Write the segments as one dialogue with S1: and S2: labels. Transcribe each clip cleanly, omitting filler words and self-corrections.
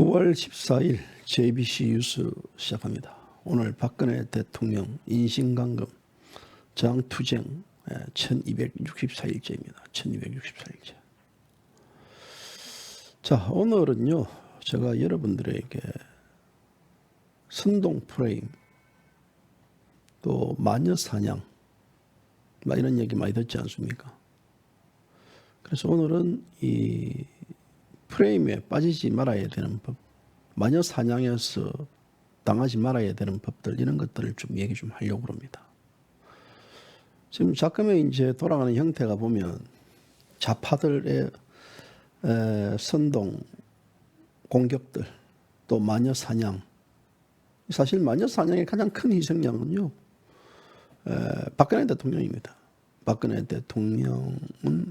S1: 9월 14일 JBC 뉴스 시작합니다. 오늘 박근혜 대통령 인신감금 저항투쟁 1264일째입니다. 1264일째. 자, 오늘은요, 제가 여러분들에게 선동 프레임, 또 마녀 사냥, 이런 얘기 많이 듣지 않습니까? 그래서 오늘은 이 프레임에 빠지지 말아야 되는 법, 마녀 사냥에서 당하지 말아야 되는 법들, 이런 것들을 좀 얘기 좀 하려고 합니다. 지금 자금에 이제 돌아가는 형태가 보면 좌파들의 선동 공격들, 또 마녀 사냥. 사실 마녀 사냥의 가장 큰 희생양은요, 박근혜 대통령입니다. 박근혜 대통령은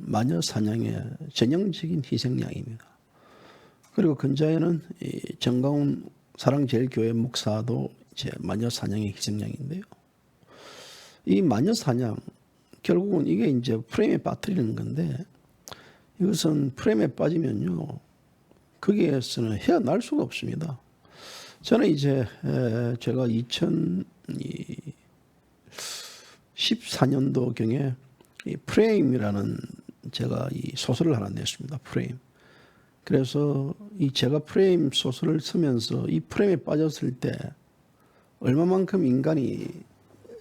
S1: 마녀 사냥의 전형적인 희생양입니다. 그리고 근자에는 이 정가운 사랑제일교회 목사도 이제 마녀 사냥의 희생양인데요. 이 마녀 사냥, 결국은 이게 이제 프레임에 빠뜨리는 건데, 이것은 프레임에 빠지면요, 거기에서는 헤어날 수가 없습니다. 저는 이제 제가 2014년도경에 이 프레임이라는 제가 이 소설을 하나 냈습니다. 프레임. 그래서 이 제가 프레임 소설을 쓰면서 이 프레임에 빠졌을 때 얼마만큼 인간이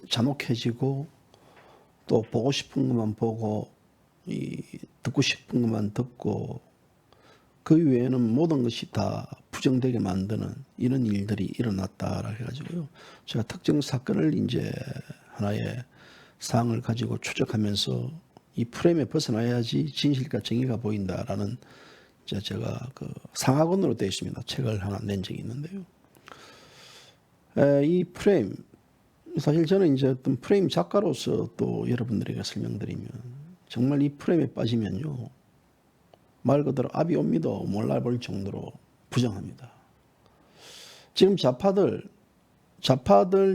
S1: 잔혹해지고, 또 보고 싶은 것만 보고, 듣고 싶은 것만 듣고, 그 외에는 모든 것이 다 부정되게 만드는 이런 일들이 일어났다라고 해가지고요, 제가 특정 사건을 이제 하나의 사항을 가지고 추적하면서 이 프레임에 벗어나야지 진실과 정의가 보인다라는, 제가 그 상하권으로 되어 있습니다. 책을 하나 낸 적이 있는데요. 이 프레임, 사실 저는 이제 어떤 프레임 작가로서 또 여러분들에게 설명드리면, 정말 이 프레임에 빠지면요, 말 그대로 압이 옵니다. 몰라볼 정도로 부정합니다. 지금 좌파들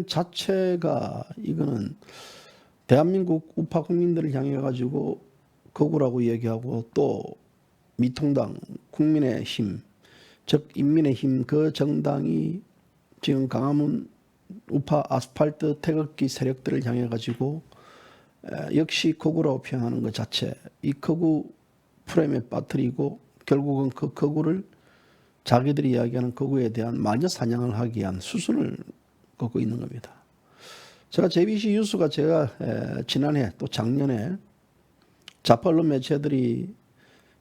S1: 자체가 이거는 대한민국 우파 국민들을 향해 가지고 거구라고 얘기하고, 또 미통당, 국민의힘, 즉 인민의힘, 그 정당이 지금 광화문 우파 아스팔트 태극기 세력들을 향해 가지고 역시 거구라고 표현하는 것 자체, 이 거구 프레임에 빠뜨리고 결국은 그 거구를 자기들이 이야기하는 거구에 대한 마녀 사냥을 하기 위한 수순을 걷고 있는 겁니다. 제가 JBC 뉴스가 제가 지난해 또 작년에 좌파 언론 매체들이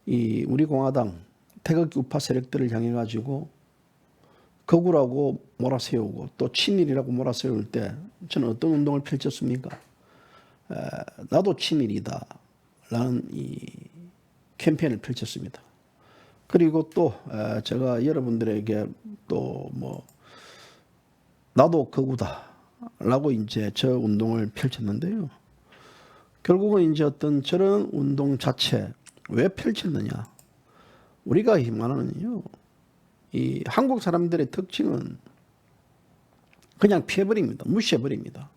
S1: 이 우리 공화당 태극기 우파 세력들을 향해 가지고 거구라고 몰아세우고 또 친일이라고 몰아세울 때 저는 어떤 운동을 펼쳤습니까? 나도 친일이다 라는 이 캠페인을 펼쳤습니다. 그리고 또 제가 여러분들에게 또 뭐 나도 거구다 라고 이제 저 운동을 펼쳤는데요. 결국은 이제 어떤 저런 운동 자체 왜 펼쳤느냐? 우리가 말하는요, 이 한국 사람들의 특징은 그냥 피해버립니다. 무시해버립니다.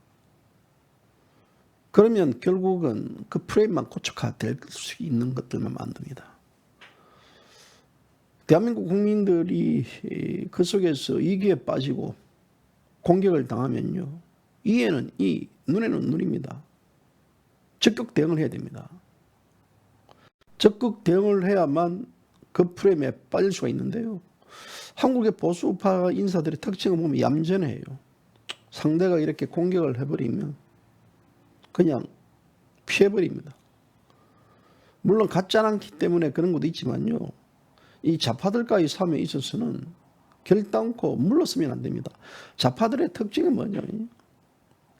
S1: 그러면 결국은 그 프레임만 고착화될 수 있는 것들만 만듭니다. 대한민국 국민들이 그 속에서 이기에 빠지고 공격을 당하면요, 이에는 이, 눈에는 눈입니다. 적극 대응을 해야 됩니다. 적극 대응을 해야만 그 프레임에 빠질 수가 있는데요. 한국의 보수 우파 인사들의 특징을 보면 얌전해요. 상대가 이렇게 공격을 해버리면 그냥 피해버립니다. 물론 같지 않기 때문에 그런 것도 있지만요, 이 좌파들과의 싸움에 있어서는 결단코 물러서면 안 됩니다. 좌파들의 특징은 뭐냐면요,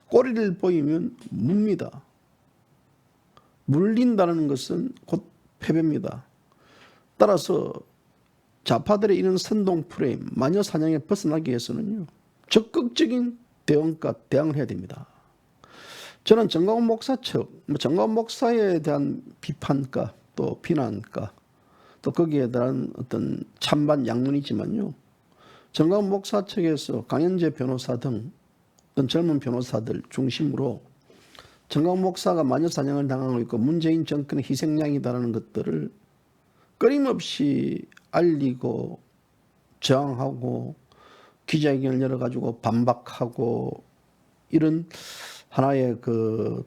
S1: 꼬리를 보이면 뭅니다. 물린다는 것은 곧 패배입니다. 따라서 좌파들의 이런 선동 프레임, 마녀 사냥에 벗어나기 위해서는요, 적극적인 대응을 해야 됩니다. 저는 정가운 목사 측, 정가운 목사에 대한 비판가, 또 비난가, 또 거기에 대한 어떤 찬반 양론이지만요, 정가운 목사 측에서 강현재 변호사 등 어떤 젊은 변호사들 중심으로 정가운 목사가 마녀 사냥을 당하고 있고 문재인 정권의 희생양이다라는 것들을 끊임없이 알리고 저항하고 기자회견을 열어가지고 반박하고 이런 하나의 그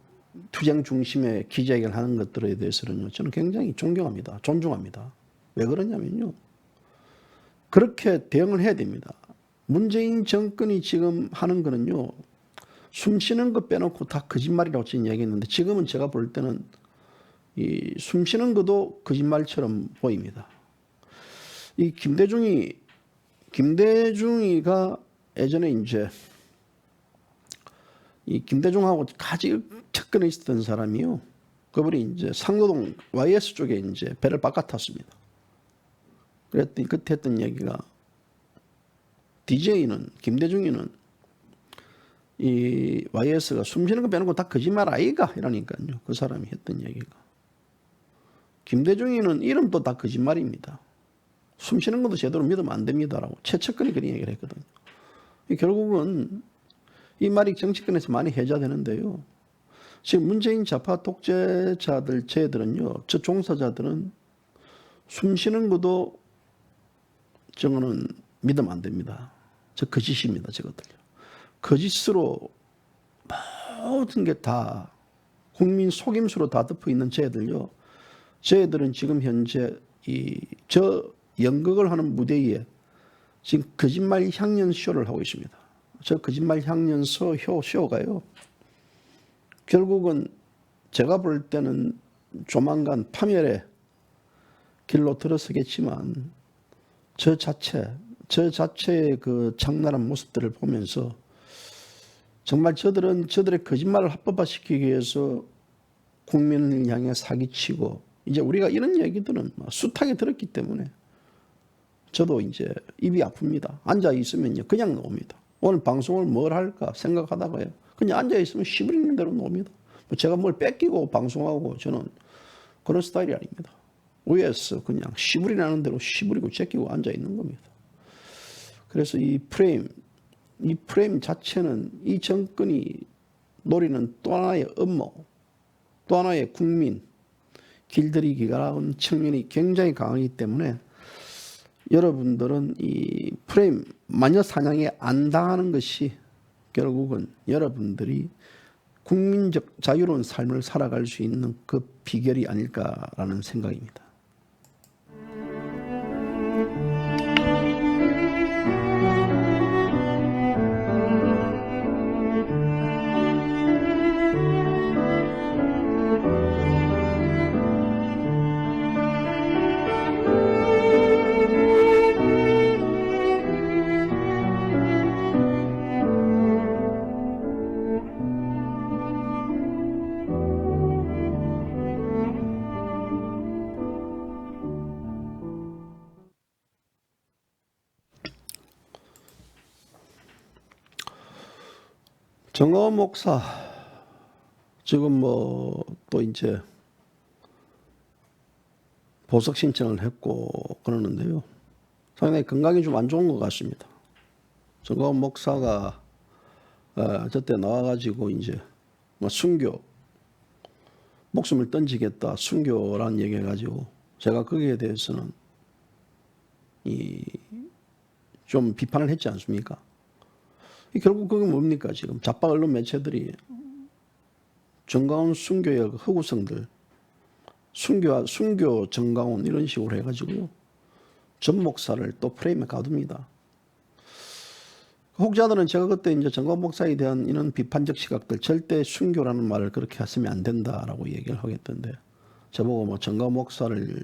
S1: 투쟁 중심의 기자회견을 하는 것들에 대해서는요, 저는 굉장히 존경합니다. 존중합니다. 왜 그러냐면요, 그렇게 대응을 해야 됩니다. 문재인 정권이 지금 하는 거는요, 숨쉬는 거 빼놓고 다 거짓말이라고 지금 이야기했는데, 지금은 제가 볼 때는 이 숨쉬는 것도 거짓말처럼 보입니다. 이 김대중이가 예전에 이제 이 김대중하고 같이 접근에 있었던 사람이요. 그분이 이제 상도동 YS 쪽에 이제 배를 바깥탔습니다. 그랬더니 그때 했던 얘기가 김대중이는 이 YS가 숨쉬는 거 빼놓고 다 거짓말 아이가 이러니까요. 그 사람이 했던 얘기가 김대중이는 이름도 다 거짓말입니다. 숨쉬는 것도 제대로 믿으면 안 됩니다라고 최측근이 그런 얘기를 했거든요. 결국은 이 말이 정치권에서 많이 해자되는데요. 지금 문재인 좌파 독재자들, 쟤들은요, 저 종사자들은 숨쉬는 것도 저거는 믿으면 안 됩니다. 저 거짓입니다, 저것들요. 거짓으로 모든 게 다 국민 속임수로 다 덮어 있는 쟤들요. 쟤들은 지금 현재 저 연극을 하는 무대 위에 지금 거짓말 향연 쇼를 하고 있습니다. 저 거짓말 향연서 쇼가요. 결국은 제가 볼 때는 조만간 파멸의 길로 들어서겠지만 저 자체의 그 장난한 모습들을 보면서 정말 저들의 거짓말을 합법화시키기 위해서 국민을 향해 사기치고 이제 우리가 이런 얘기들은 숱하게 들었기 때문에 저도 이제 입이 아픕니다. 앉아 있으면요 그냥 나옵니다. 오늘 방송을 뭘 할까 생각하다가요 그냥 앉아 있으면 시부리는 대로 나옵니다. 제가 뭘 뺏기고 방송하고 저는 그런 스타일이 아닙니다. 위에서 그냥 시부리라는 대로 시부리고 제끼고 앉아 있는 겁니다. 그래서 이 프레임 자체는 이 정권이 노리는 또 하나의 음모, 또 하나의 국민 길들이기가 한 측면이 굉장히 강하기 때문에 여러분들은 이 프레임 마녀 사냥에 안 당하는 것이 결국은 여러분들이 국민적 자유로운 삶을 살아갈 수 있는 그 비결이 아닐까라는 생각입니다. 정가원 목사 지금 또 이제 보석 신청을 했고 그러는데요. 상당히 건강이 좀 안 좋은 것 같습니다. 정가원 목사가 저때 나와가지고 이제 순교 목숨을 던지겠다 순교라는 얘기 해가지고 제가 거기에 대해서는 좀 비판을 했지 않습니까? 결국 그게 뭡니까? 지금 좌파 언론 매체들이 정가원 순교의 허구성들, 순교 정가원 이런 식으로 해가지고요. 전 목사를 또 프레임에 가둡니다. 혹자들은 제가 그때 이제 정가원 목사에 대한 이런 비판적 시각들 절대 순교라는 말을 그렇게 했으면 안 된다라고 얘기를 하겠던데 저보고 정가원 목사를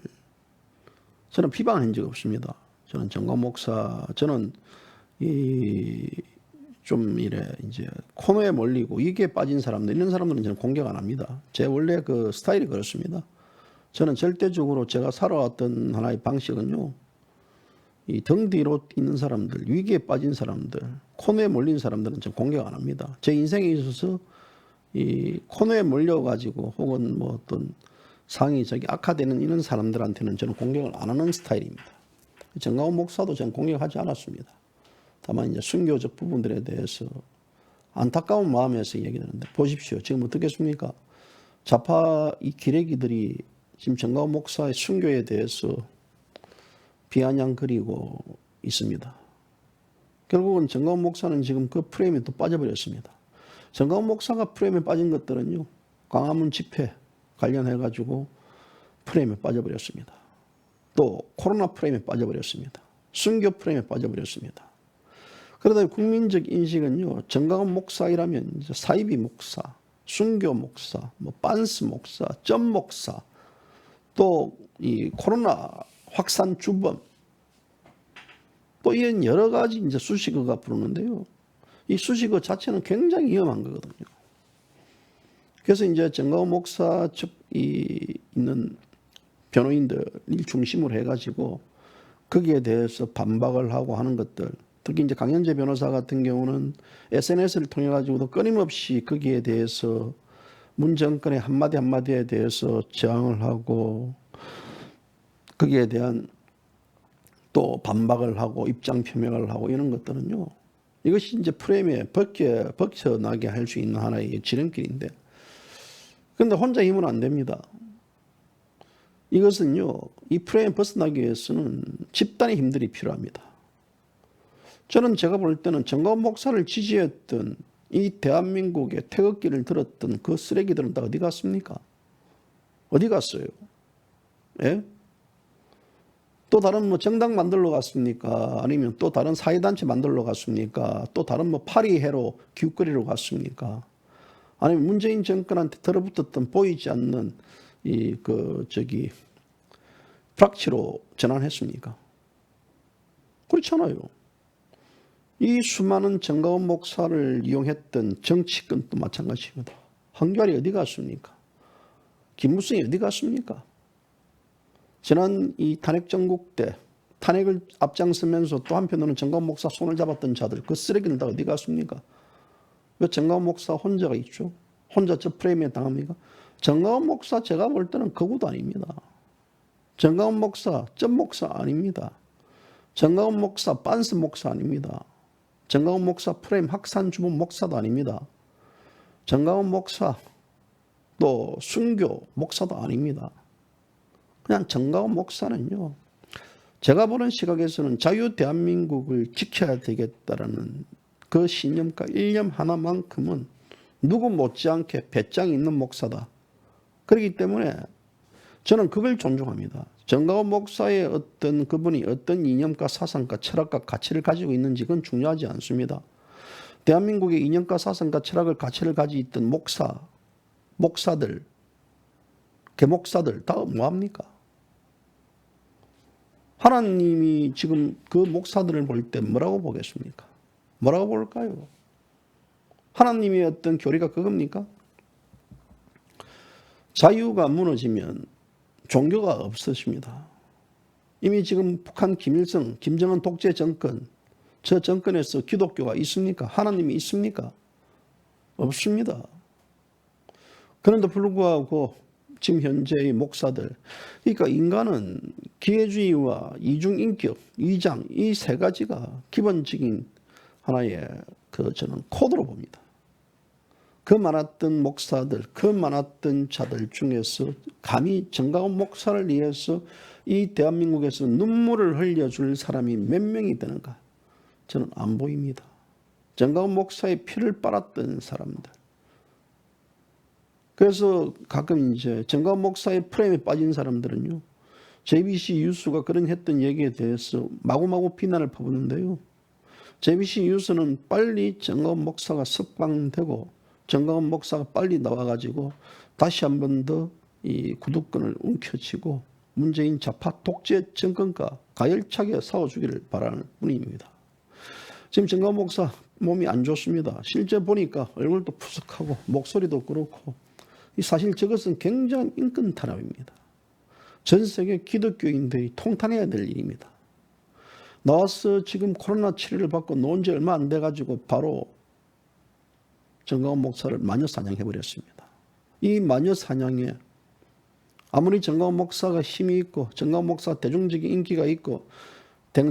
S1: 저는 비방한 적 없습니다. 저는 정가원 목사 저는 좀 이제 코너에 몰리고 이게 빠진 사람들 이런 사람들은 저는 공격 안 합니다. 제 원래 그 스타일이 그렇습니다. 저는 절대적으로 제가 살아왔던 하나의 방식은요. 이 등 뒤로 있는 사람들, 위기에 빠진 사람들, 코너에 몰린 사람들은 저는 공격 안 합니다. 제 인생에 있어서 이 코너에 몰려가지고 혹은 어떤 상이 악화되는 이런 사람들한테는 저는 공격을 안 하는 스타일입니다. 정가원 목사도 저는 공격하지 않았습니다. 다만 이제 순교적 부분들에 대해서 안타까운 마음에서 얘기하는데 보십시오. 지금 어떻겠습니까? 좌파 이 기레기들이 지금 정가원 목사의 순교에 대해서 비아냥거리고 있습니다. 결국은 정가훈 목사는 지금 그 프레임에 또 빠져버렸습니다. 정가훈 목사가 프레임에 빠진 것들은요, 광화문 집회 관련해가지고 프레임에 빠져버렸습니다. 또 코로나 프레임에 빠져버렸습니다. 순교 프레임에 빠져버렸습니다. 그러다 국민적 인식은요, 정가훈 목사이라면 이제 사이비 목사, 순교 목사, 뭐 빤스 목사, 점 목사, 또 이 코로나 확산 주범, 또 이런 여러 가지 이제 수식어가 부르는데요. 이 수식어 자체는 굉장히 위험한 거거든요. 그래서 이제 정가훈 목사 측 있는 변호인들을 중심으로 해가지고 거기에 대해서 반박을 하고 하는 것들, 특히 이제 강현재 변호사 같은 경우는 SNS를 통해 가지고도 끊임없이 거기에 대해서 문 정권의 한마디 한마디에 대해서 저항을 하고 거기에 대한 또 반박을 하고 입장 표명을 하고 이런 것들은요, 이것이 이제 프레임에 벗겨나게 할 수 있는 하나의 지름길인데, 그런데 혼자 힘은 안 됩니다. 이것은요, 이 프레임 벗어나기 위해서는 집단의 힘들이 필요합니다. 저는 제가 볼 때는 정가훈 목사를 지지했던 이 대한민국의 태극기를 들었던 그 쓰레기들은 다 어디 갔습니까? 어디 갔어요? 예? 또 다른 뭐 정당 만들러 갔습니까? 아니면 또 다른 사회단체 만들러 갔습니까? 또 다른 뭐 파리해로 기웃거리러 갔습니까? 아니면 문재인 정권한테 들어붙었던 보이지 않는 프락치로 전환했습니까? 그렇잖아요. 이 수많은 정가훈 목사를 이용했던 정치권도 마찬가지입니다. 한겨레 어디 갔습니까? 김무성이 어디 갔습니까? 지난 이 탄핵 정국 때 탄핵을 앞장서면서 또 한편으로는 정가훈 목사 손을 잡았던 자들, 그 쓰레기들 다 어디 갔습니까? 왜 정가훈 목사 혼자가 있죠? 혼자 저 프레임에 당합니까? 정가훈 목사 제가 볼 때는 거구도 아닙니다. 정가훈 목사 점 목사 아닙니다. 정가훈 목사 빤스 목사 아닙니다. 정가훈 목사 프레임 확산 주범 목사도 아닙니다. 정가훈 목사 또 순교 목사도 아닙니다. 그냥 정가훈 목사는요, 제가 보는 시각에서는 자유 대한민국을 지켜야 되겠다라는 그 신념과 일념 하나만큼은 누구 못지않게 배짱이 있는 목사다. 그렇기 때문에 저는 그걸 존중합니다. 정가훈 목사의 어떤 그분이 어떤 이념과 사상과 철학과 가치를 가지고 있는지 그건 중요하지 않습니다. 대한민국의 이념과 사상과 철학을 가치를 가지고 있던 목사들, 개목사들 다 뭐합니까? 하나님이 지금 그 목사들을 볼 때 뭐라고 보겠습니까? 뭐라고 볼까요? 하나님의 어떤 교리가 그겁니까? 자유가 무너지면 종교가 없어집니다. 이미 지금 북한 김일성, 김정은 독재 정권, 저 정권에서 기독교가 있습니까? 하나님이 있습니까? 없습니다. 그런데 불구하고 지금 현재의 목사들, 그러니까 인간은 기회주의와 이중인격, 위장, 이 세 가지가 기본적인 하나의 저는 코드로 봅니다. 그 많았던 목사들, 그 많았던 자들 중에서 감히 정가훈 목사를 위해서 이 대한민국에서 눈물을 흘려줄 사람이 몇 명이 되는가? 저는 안 보입니다. 정가훈 목사의 피를 빨았던 사람들. 그래서 가끔 이제 정가훈 목사의 프레임에 빠진 사람들은요, JBC 뉴스가 그런 했던 얘기에 대해서 마구마구 비난을 퍼붓는데요. JBC 뉴스는 빨리 정가훈 목사가 석방되고 정가훈 목사가 빨리 나와가지고 다시 한 번 더 이 구두끈을 움켜쥐고 문재인 좌파 독재 정권과 가열차게 싸워주기를 바라는 뿐입니다. 지금 정가훈 목사 몸이 안 좋습니다. 실제 보니까 얼굴도 푸석하고 목소리도 그렇고, 사실 저것은 굉장한 인권 탄압입니다. 전 세계 기독교인들이 통탄해야 될 일입니다. 나와서 지금 코로나 치료를 받고 놓은 지 얼마 안 돼가지고 바로 정가훈 목사를 마녀 사냥해버렸습니다. 이 마녀 사냥에 아무리 정가훈 목사가 힘이 있고 정가훈 목사가 대중적인 인기가 있고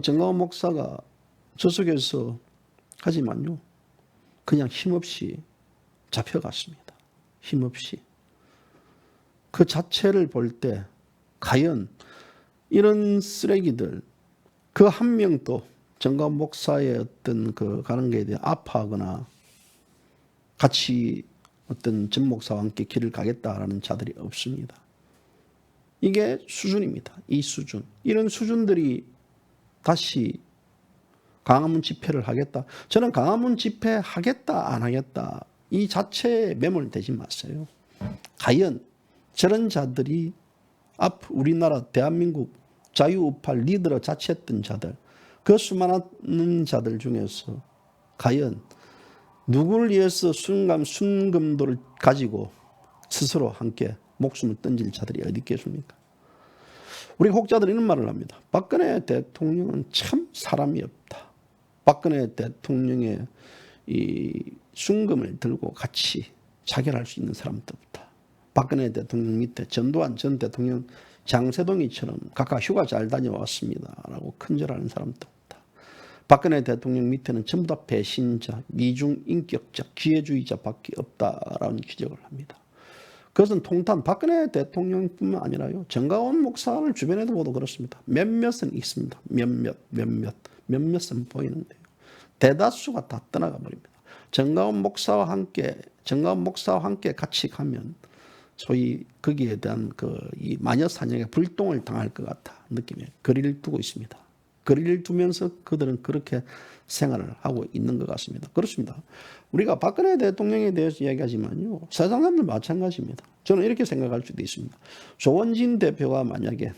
S1: 정가훈 목사가 저 속에서 하지만요, 그냥 힘없이 잡혀갔습니다. 힘없이. 그 자체를 볼 때 과연 이런 쓰레기들 그 한 명도 정가운 목사의 어떤 그 가는 거에 대해 아파하거나 같이 어떤 전 목사와 함께 길을 가겠다라는 자들이 없습니다. 이게 수준입니다. 이 수준. 이런 수준들이 다시 광화문 집회를 하겠다. 저는 광화문 집회 하겠다 안 하겠다 이 자체에 매몰되지 마세요. 과연 저런 자들이 우리나라 대한민국 자유우파 리더로 자처했던 자들, 그 수많은 자들 중에서 과연 누구를 위해서 순금도를 가지고 스스로 함께 목숨을 던질 자들이 어디 있겠습니까? 우리 혹자들은 이런 말을 합니다. 박근혜 대통령은 참 사람이 없다. 박근혜 대통령의 이 순금을 들고 같이 자결할 수 있는 사람도 없다. 박근혜 대통령 밑에 전두환 전 대통령 장세동이처럼 각각 휴가 잘 다녀왔습니다 라고 큰절하는 사람도 없다. 박근혜 대통령 밑에는 전부 다 배신자, 미중 인격자, 기회주의자밖에 없다라는 지적을 합니다. 그것은 통탄 박근혜 대통령뿐만 아니라요. 정가원 목사를 주변에도 보도 그렇습니다. 몇몇은 있습니다. 몇몇은 보이는데요. 대다수가 다 떠나가 버립니다. 정가원 목사와 함께 같이 가면 소위 거기에 대한 이 마녀 사냥의 불똥을 당할 것 같아 느낌에 거리를 두고 있습니다. 거리를 두면서 그들은 그렇게 생활을 하고 있는 것 같습니다. 그렇습니다. 우리가 박근혜 대통령에 대해서 이야기하지만요. 세상 사람들 마찬가지입니다. 저는 이렇게 생각할 수도 있습니다. 조원진 대표가 만약에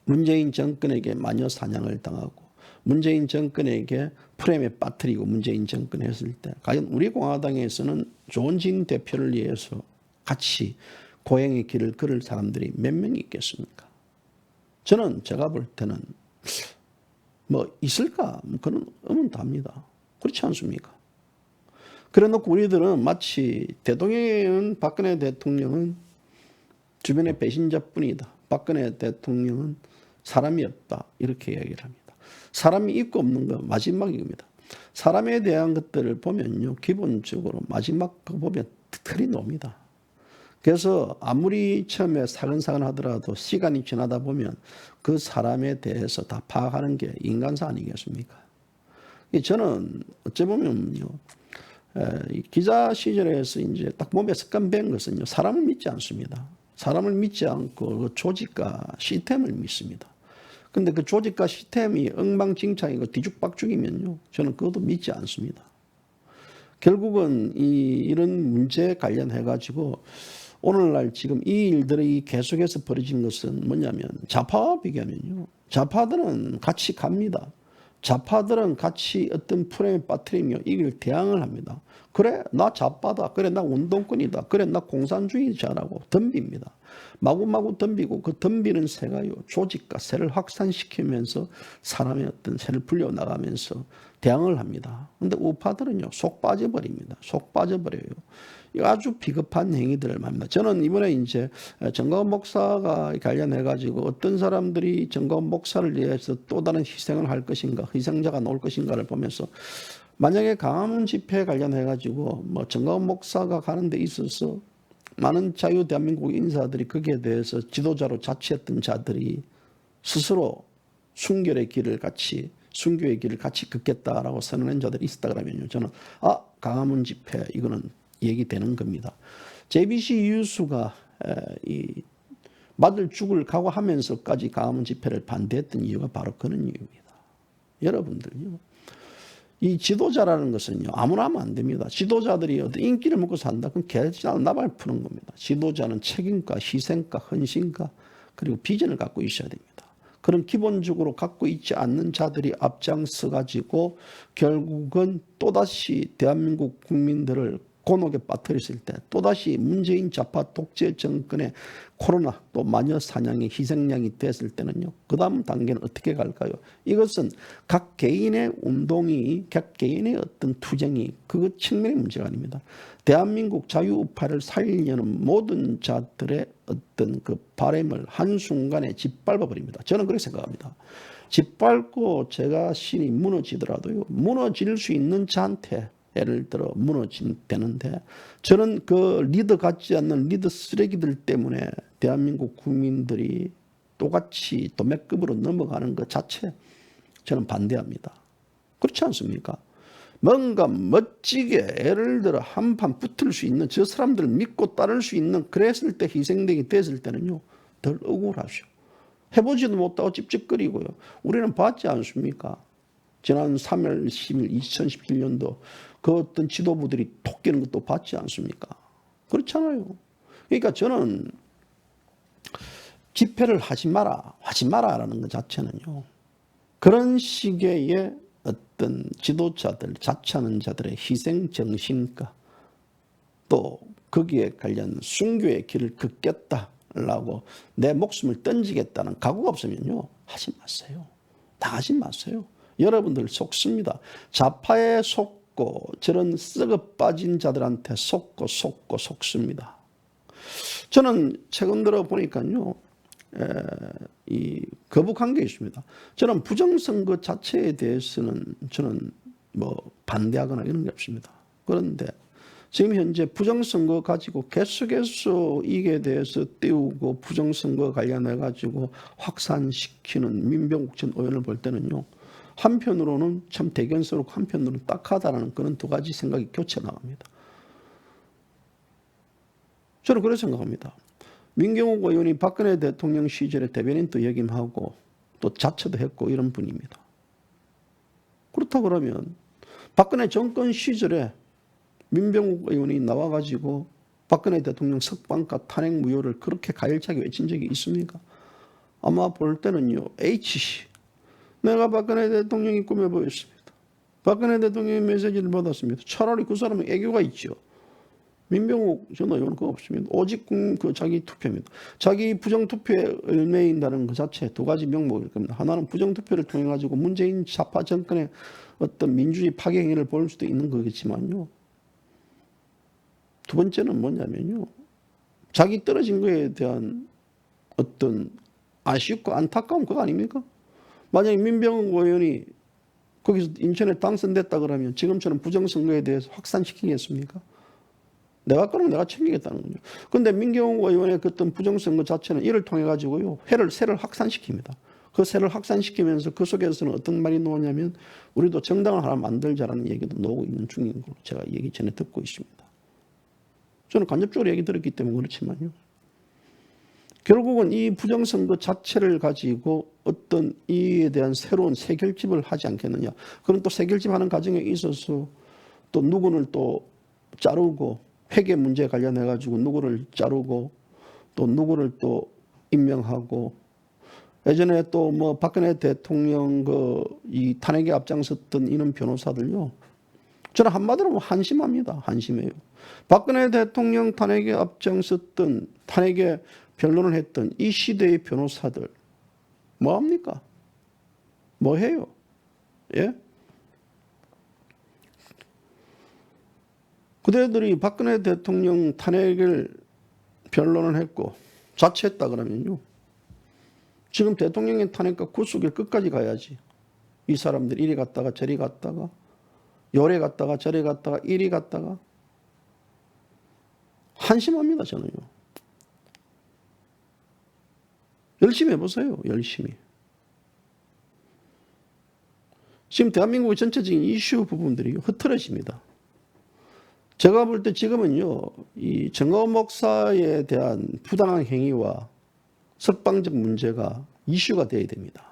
S1: 문재인 정권에게 마녀 사냥을 당하고 문재인 정권에게 프레임에 빠뜨리고 문재인 정권을 했을 때 과연 우리 공화당에서는 조원진 대표를 위해서 같이 고행의 길을 걸을 사람들이 몇 명이 있겠습니까? 저는 제가 볼 때는 뭐 있을까? 그런 의문답니다. 그렇지 않습니까? 그래 놓고 우리들은 마치 박근혜 대통령은 주변의 배신자뿐이다. 박근혜 대통령은 사람이 없다. 이렇게 이야기를 합니다. 사람이 있고 없는 건 마지막입니다. 사람에 대한 것들을 보면요. 기본적으로 마지막 거 보면 틀이 놉니다. 그래서 아무리 처음에 사근사근 하더라도 시간이 지나다 보면 그 사람에 대해서 다 파악하는 게 인간사 아니겠습니까? 저는 어찌 보면요. 기자 시절에서 이제 딱 몸에 습관 밴 것은요. 사람을 믿지 않습니다. 사람을 믿지 않고 그 조직과 시스템을 믿습니다. 근데 그 조직과 시스템이 엉망진창이고 뒤죽박죽이면요. 저는 그것도 믿지 않습니다. 결국은 이런 문제에 관련해가지고 오늘날 지금 이 일들이 계속해서 벌어진 것은 뭐냐면 좌파와 비교하면요. 좌파들은 같이 갑니다. 좌파들은 같이 어떤 프레임에 빠뜨리며 이걸 대항을 합니다. 그래 나 좌파다. 그래 나 운동권이다. 그래 나 공산주의자라고 덤빕니다. 마구마구 덤비고 그 덤비는 새가요. 조직과 새를 확산시키면서 사람의 어떤 새를 불려나가면서 대항을 합니다. 그런데 우파들은요. 속 빠져버립니다. 속 빠져버려요. 아주 비겁한 행위들을 말합니다. 저는 이번에 이제 정가원 목사가 관련해가지고 어떤 사람들이 정가원 목사를 위해서 또 다른 희생을 할 것인가, 희생자가 나올 것인가를 보면서 만약에 광화문 집회에 관련해가지고 뭐 정가원 목사가 가는 데 있어서 많은 자유 대한민국 인사들이 거기에 대해서 지도자로 자처했던 자들이 스스로 순교의 길을 같이 걷겠다라고 선언한 자들이 있었다 그러면요. 저는 광화문 집회 이거는 얘기되는 겁니다. JBC 이유수가 맞을 죽을 각오하면서까지 광화문 집회를 반대했던 이유가 바로 그런 이유입니다. 여러분들요. 이 지도자라는 것은요. 아무나 하면 안 됩니다. 지도자들이 어떤 인기를 먹고 산다. 그럼 개지나 나발 푸는 겁니다. 지도자는 책임과 희생과 헌신과 그리고 비전을 갖고 있어야 됩니다. 그런 기본적으로 갖고 있지 않는 자들이 앞장서 가지고 결국은 또다시 대한민국 국민들을 곤혹에 빠뜨렸을 때 또다시 문재인 좌파 독재 정권의 코로나 또 마녀 사냥의 희생양이 됐을 때는요. 그 다음 단계는 어떻게 갈까요? 이것은 각 개인의 운동이 각 개인의 어떤 투쟁이 그 측면의 문제가 아닙니다. 대한민국 자유우파를 살리려는 모든 자들의 어떤 그 바람을 한순간에 짓밟아 버립니다. 저는 그렇게 생각합니다. 짓밟고 제가 신이 무너지더라도요. 무너질 수 있는 자한테 예를 들어 무너지는데 저는 그 리더 같지 않는 리더 쓰레기들 때문에 대한민국 국민들이 똑같이 도매급으로 넘어가는 것 자체 저는 반대합니다. 그렇지 않습니까? 뭔가 멋지게 예를 들어 한판 붙을 수 있는 저 사람들 믿고 따를 수 있는 그랬을 때 희생되게 됐을 때는요. 덜 억울하죠. 해보지도 못하고 찝찝거리고요. 우리는 봤지 않습니까? 지난 3월 10일 2017년도 그 어떤 지도부들이 톡 깨는 것도 봤지 않습니까? 그렇잖아요. 그러니까 저는 집회를 하지 마라라는 것 자체는요. 그런 식의 어떤 지도자들, 자처하는 자들의 희생 정신과 또 거기에 관련 순교의 길을 걷겠다라고 내 목숨을 던지겠다는 각오가 없으면요. 하지 마세요. 나가지 마세요. 여러분들 속습니다. 좌파에 속고 저런 썩어 빠진 자들한테 속습니다. 저는 최근 들어 보니까요. 이 거북한 게 있습니다. 저는 부정선거 자체에 대해서는 저는 뭐 반대하거나 이런 게 없습니다. 그런데 지금 현재 부정선거 가지고 계속해서 이게 대해서 띄우고 부정선거 관련해 가지고 확산시키는 민병욱 전 의원을 볼 때는요. 한편으로는 참 대견스럽고 한편으로는 딱하다라는 그런 두 가지 생각이 교차 나갑니다. 저는 그렇게 생각합니다. 민경욱 의원이 박근혜 대통령 시절에 대변인도 역임하고 또 자처도 했고 이런 분입니다. 그렇다 그러면 박근혜 정권 시절에 민병욱 의원이 나와가지고 박근혜 대통령 석방과 탄핵 무효를 그렇게 가열차게 외친 적이 있습니까? 아마 볼 때는요. H씨, 내가 박근혜 대통령이 꿈에 보였습니다. 박근혜 대통령의 메시지를 받았습니다. 차라리 그 사람은 애교가 있죠. 민병욱 전 의원은 그거 없습니다. 오직 그 자기 투표입니다. 자기 부정투표에 얽매인다는 그 자체 두 가지 명목일 겁니다. 하나는 부정투표를 통해 가지고 문재인 좌파 정권의 어떤 민주주의 파괴 행위를 볼 수도 있는 거겠지만요. 두 번째는 뭐냐면요. 자기 떨어진 거에 대한 어떤 아쉽고 안타까움 그거 아닙니까? 만약에 민병욱 의원이 거기서 인천에 당선됐다 그러면 지금처럼 부정선거에 대해서 확산시키겠습니까? 내가 그러면 내가 챙기겠다는 거죠. 그런데 민경욱 의원의 그 어떤 부정선거 자체는 이를 통해 가지고요. 새를 확산시킵니다. 그 새를 확산시키면서 그 속에서는 어떤 말이 나오냐면 우리도 정당을 하나 만들자라는 얘기도 나오고 있는 중인 걸로 제가 얘기 전에 듣고 있습니다. 저는 간접적으로 얘기 들었기 때문에 그렇지만요. 결국은 이 부정선거 자체를 가지고 어떤 이에 대한 새로운 새결집을 하지 않겠느냐. 그런 또 새결집하는 과정에 있어서 또 누구를 또 자르고 회계 문제 관련해 가지고 누구를 자르고 또 누구를 또 임명하고 예전에 또 뭐 박근혜 대통령 이 탄핵에 앞장섰던 이런 변호사들요. 저는 한마디로 뭐 한심합니다. 한심해요. 박근혜 대통령 탄핵에 앞장섰던 탄핵에 변론을 했던 이 시대의 변호사들 뭐 합니까? 뭐 해요? 예? 그대들이 박근혜 대통령 탄핵을 변론을 했고 자처했다 그러면요. 지금 대통령의 탄핵과 구속일 끝까지 가야지. 이 사람들 이리 갔다가 저리 갔다가 요래 갔다가 저래 갔다가 이리 갔다가 한심합니다. 저는요. 열심히 해보세요. 열심히. 지금 대한민국의 전체적인 이슈 부분들이 흐트러집니다. 제가 볼 때 지금은요, 이 정호 목사에 대한 부당한 행위와 석방적 문제가 이슈가 되어야 됩니다.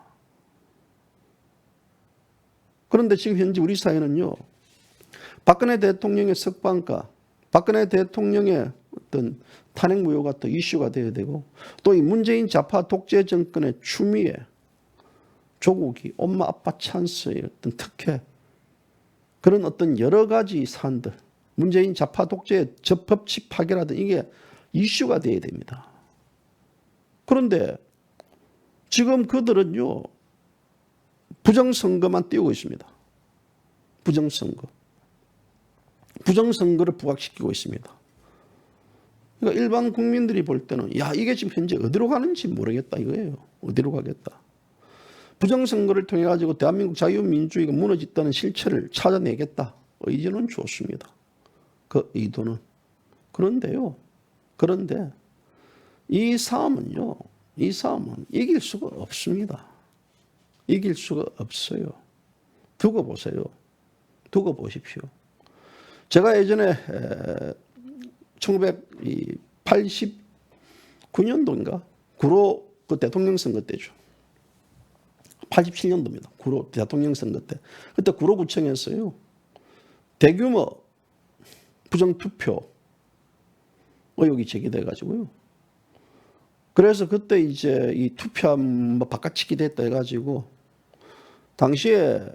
S1: 그런데 지금 현재 우리 사회는요, 박근혜 대통령의 석방과 박근혜 대통령의 어떤 탄핵 무효가 또 이슈가 되어야 되고 또 이 문재인 좌파 독재 정권의 추미애, 조국이 엄마 아빠 찬스의 어떤 특혜 그런 어떤 여러 가지 사안들 문재인 좌파 독재의 법치 파괴라든 이게 이슈가 되어야 됩니다. 그런데 지금 그들은요. 부정선거만 띄우고 있습니다. 부정선거를 부각시키고 있습니다. 그러니까 일반 국민들이 볼 때는 야 이게 지금 현재 어디로 가는지 모르겠다 이거예요. 어디로 가겠다. 부정선거를 통해 가지고 대한민국 자유민주주의가 무너졌다는 실체를 찾아내겠다. 의지는 좋습니다. 그 의도는. 그런데 이 싸움은 이길 수가 없습니다. 이길 수가 없어요. 두고 보세요. 두고 보십시오. 제가 예전에 1989년도인가 9.15 그 대통령 선거 때죠. 87년도입니다. 9.15 대통령 선거 때. 그때 9.15 구청에서요. 대규모 부정투표 의혹이 제기돼 가지고요. 그래서 그때 이제 이 투표함 뭐 바꿔치기 됐다 해가지고 당시에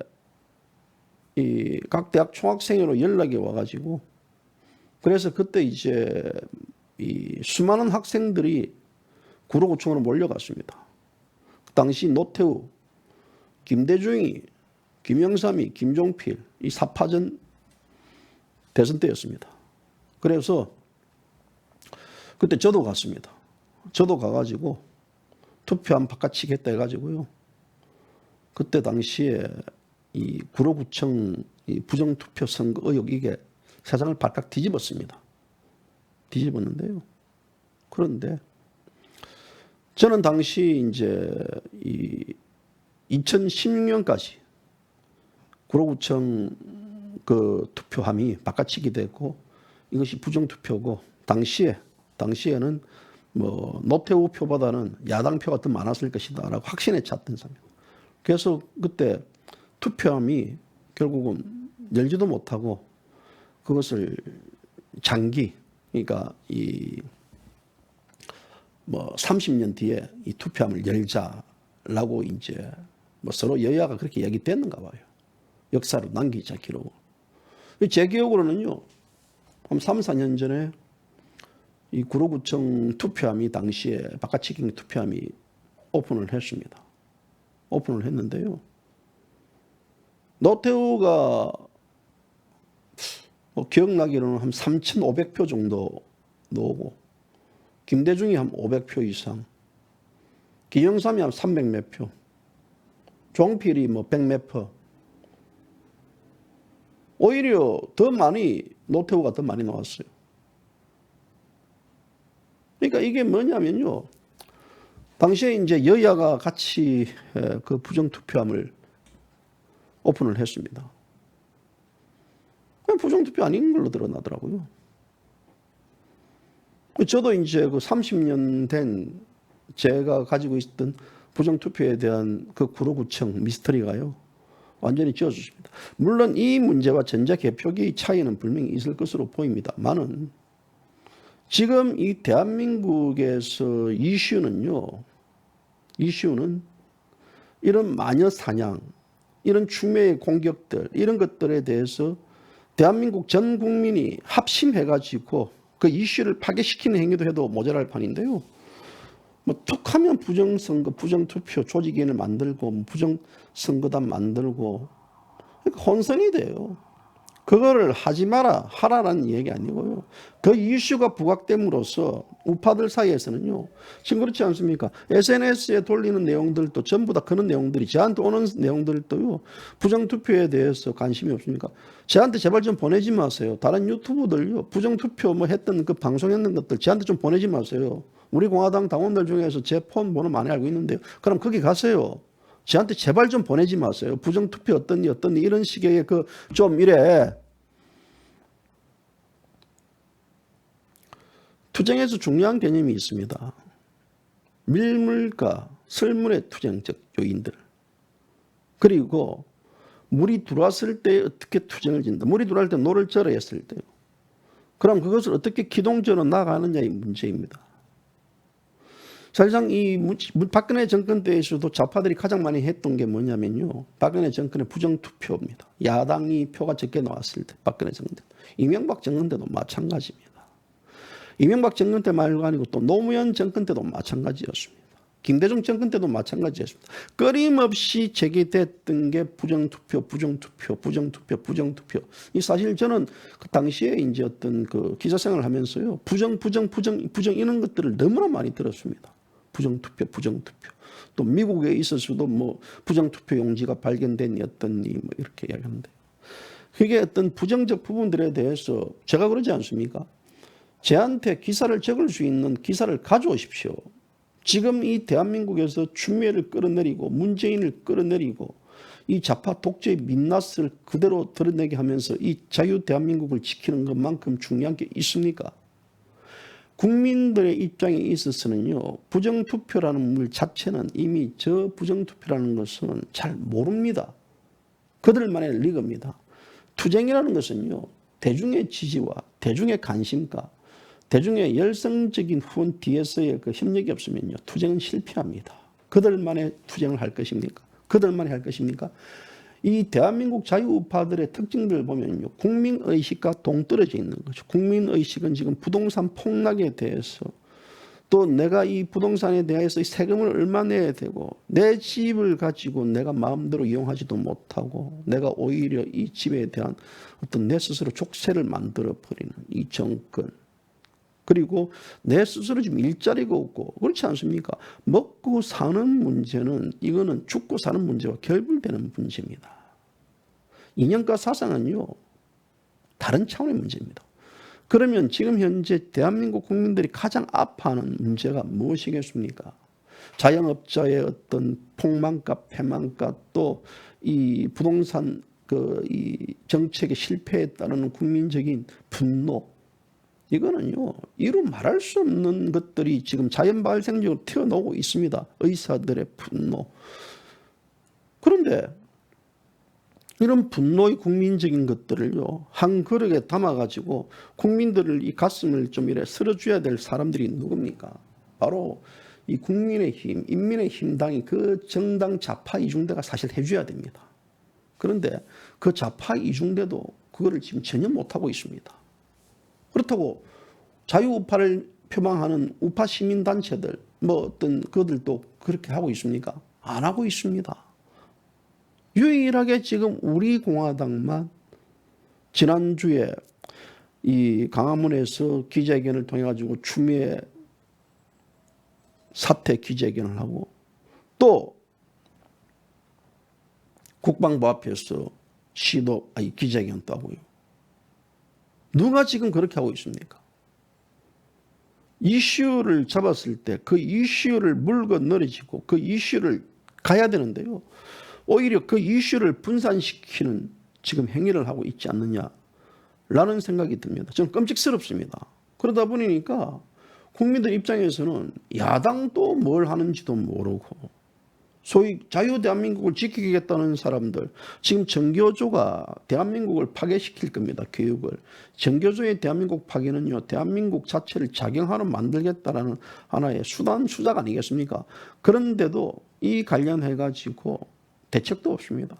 S1: 이 각 대학 총학생회로 연락이 와가지고 그래서 그때 이제 이 수많은 학생들이 구로구청으로 몰려갔습니다. 당시 노태우, 김대중이, 김영삼이, 김종필 이 4파전 대선 때였습니다. 그래서 그때 저도 갔습니다. 저도 가가지고 투표함 바꿔치기 했다 해가지고요. 그때 당시에 이 구로구청 이 부정투표 선거 의혹 이게 세상을 발칵 뒤집었습니다. 뒤집었는데요. 그런데 저는 당시 이제 이 2016년까지 구로구청 그 투표함이 바꿔치기 됐고 이것이 부정투표고 당시에는 뭐 노태우 표보다는 야당 표가 더 많았을 것이다라고 확신에 찼던 사람입니다. 그래서 그때 투표함이 결국은 열지도 못하고 그것을 장기 그러니까 이 뭐 30년 뒤에 이 투표함을 열자라고 이제 뭐 서로 여야가 그렇게 얘기됐는가 봐요. 역사로 남기자 기록을. 제 기억으로는요. 한 3, 4년 전에 이 구로구청 투표함이 당시에 바깥치기 투표함이 오픈을 했습니다. 오픈을 했는데요. 노태우가 뭐 기억나기로는 한 3,500표 정도 나오고 김대중이 한 500표 이상, 김영삼이 한 300몇 표, 종필이 뭐 100몇 표. 오히려 더 많이 노태우가 더 많이 나왔어요. 그러니까 이게 뭐냐면요. 당시에 이제 여야가 같이 그 부정투표함을 오픈을 했습니다. 부정투표 아닌 걸로 드러나더라고요. 저도 이제 그 30년 된 제가 가지고 있었던 부정투표에 대한 그 구로구청 미스터리가요. 완전히 지워졌습니다. 물론 이 문제와 전자개표기 차이는 분명히 있을 것으로 보입니다만은 지금 이 대한민국에서 이슈는 이런 마녀 사냥, 이런 추미애 공격들, 이런 것들에 대해서 대한민국 전 국민이 합심해가지고 그 이슈를 파괴시키는 행위도 해도 모자랄 판인데요. 뭐 툭하면 부정선거, 부정투표 조직위원회 만들고 부정선거단 만들고 그러니까 혼선이 돼요. 그거를 하지 마라, 하라라는 얘기 아니고요. 그 이슈가 부각됨으로써 우파들 사이에서는요. 지금 그렇지 않습니까? SNS에 돌리는 내용들도 전부 다 그런 내용들이 저한테 오는 내용들도요. 부정투표에 대해서 관심이 없습니까? 저한테 제발 좀 보내지 마세요. 다른 유튜브들요. 부정투표 뭐 했던 그 방송했는 것들 저한테 좀 보내지 마세요. 우리 공화당 당원들 중에서 제 폰 번호 많이 알고 있는데요. 그럼 거기 가세요. 저한테 제발 좀 보내지 마세요. 부정투표 어떠니 이런 식의 그 좀 이래. 투쟁에서 중요한 개념이 있습니다. 밀물과 설물의 투쟁적 요인들. 그리고 물이 들어왔을 때 어떻게 투쟁을 진다. 물이 들어올 때 노를 쩔어 했을 때요. 그럼 그것을 어떻게 기동적으로 나가느냐의 문제입니다. 사실상 이 박근혜 정권 때에서도 좌파들이 가장 많이 했던 게 뭐냐면요. 박근혜 정권의 부정투표입니다. 야당이 표가 적게 나왔을 때 박근혜 정권 때. 이명박 정권 때도 마찬가지입니다. 이명박 정권 때 말고 아니고 또 노무현 정권 때도 마찬가지였습니다. 김대중 정권 때도 마찬가지였습니다. 끊임없이 제기됐던 게 부정투표. 이 사실 저는 그 당시에 이제 어떤 그 기자 생활을 하면서요. 부정 이런 것들을 너무나 많이 들었습니다. 부정투표. 또 미국에 있어서도 뭐 부정투표 용지가 발견된 어떤 뭐 이렇게 이야기하는데 그게 어떤 부정적 부분들에 대해서 제가 그러지 않습니까? 저한테 기사를 적을 수 있는 기사를 가져오십시오. 지금 이 대한민국에서 추미애를 끌어내리고 문재인을 끌어내리고 이 좌파 독재의 민낯을 그대로 드러내게 하면서 이 자유 대한민국을 지키는 것만큼 중요한 게 있습니까? 국민들의 입장에 있어서는요, 부정투표라는 물 자체는 이미 저 부정투표라는 것은 잘 모릅니다. 그들만의 리그입니다. 투쟁이라는 것은요, 대중의 지지와 대중의 관심과 대중의 열성적인 후원 뒤에서의 그 협력이 없으면요, 투쟁은 실패합니다. 그들만의 투쟁을 할 것입니까? 그들만이 할 것입니까? 이 대한민국 자유우파들의 특징들을 보면요, 국민의식과 동떨어져 있는 거죠. 국민의식은 지금 부동산 폭락에 대해서 또 내가 이 부동산에 대해서 세금을 얼마 내야 되고 내 집을 가지고 내가 마음대로 이용하지도 못하고 내가 오히려 이 집에 대한 어떤 내 스스로 족쇄를 만들어버리는 이 정권, 그리고 내 스스로 지금 일자리가 없고 그렇지 않습니까? 먹고 사는 문제는 이거는 죽고 사는 문제와 결부되는 문제입니다. 이념과 사상은요, 다른 차원의 문제입니다. 그러면 지금 현재 대한민국 국민들이 가장 아파하는 문제가 무엇이겠습니까? 자영업자의 어떤 폭망가, 폐망가, 또 이 부동산 이 정책의 실패에 따르는 국민적인 분노, 이거는요, 이루 말할 수 없는 것들이 지금 자연 발생적으로 튀어나오고 있습니다. 의사들의 분노. 그런데 이런 분노의 국민적인 것들을요, 한 그릇에 담아가지고 국민들을 이 가슴을 좀 이래 쓸어줘야 될 사람들이 누굽니까? 바로 이 국민의힘, 인민의힘당이 그 정당 좌파 이중대가 사실 해줘야 됩니다. 그런데 그 좌파 이중대도 그거를 지금 전혀 못하고 있습니다. 그렇다고 자유우파를 표방하는 우파 시민단체들, 어떤 그들도 그렇게 하고 있습니까? 안 하고 있습니다. 유일하게 지금 우리 공화당만 지난주에 이 광화문에서 기자회견을 통해 가지고 추미애 사퇴 기자회견을 하고 또 국방부 앞에서 기자회견도 하고요. 누가 지금 그렇게 하고 있습니까? 이슈를 잡았을 때 그 이슈를 물고 늘어지고 그 이슈를 가야 되는데요, 오히려 그 이슈를 분산시키는 지금 행위를 하고 있지 않느냐라는 생각이 듭니다. 저는 끔찍스럽습니다. 그러다 보니까 국민들 입장에서는 야당도 뭘 하는지도 모르고 소위 자유대한민국을 지키겠다는 사람들, 지금 정교조가 대한민국을 파괴시킬 겁니다. 교육을. 정교조의 대한민국 파괴는요, 대한민국 자체를 작용하러 만들겠다라는 하나의 수작 아니겠습니까? 그런데도 이 관련해가지고 대책도 없습니다.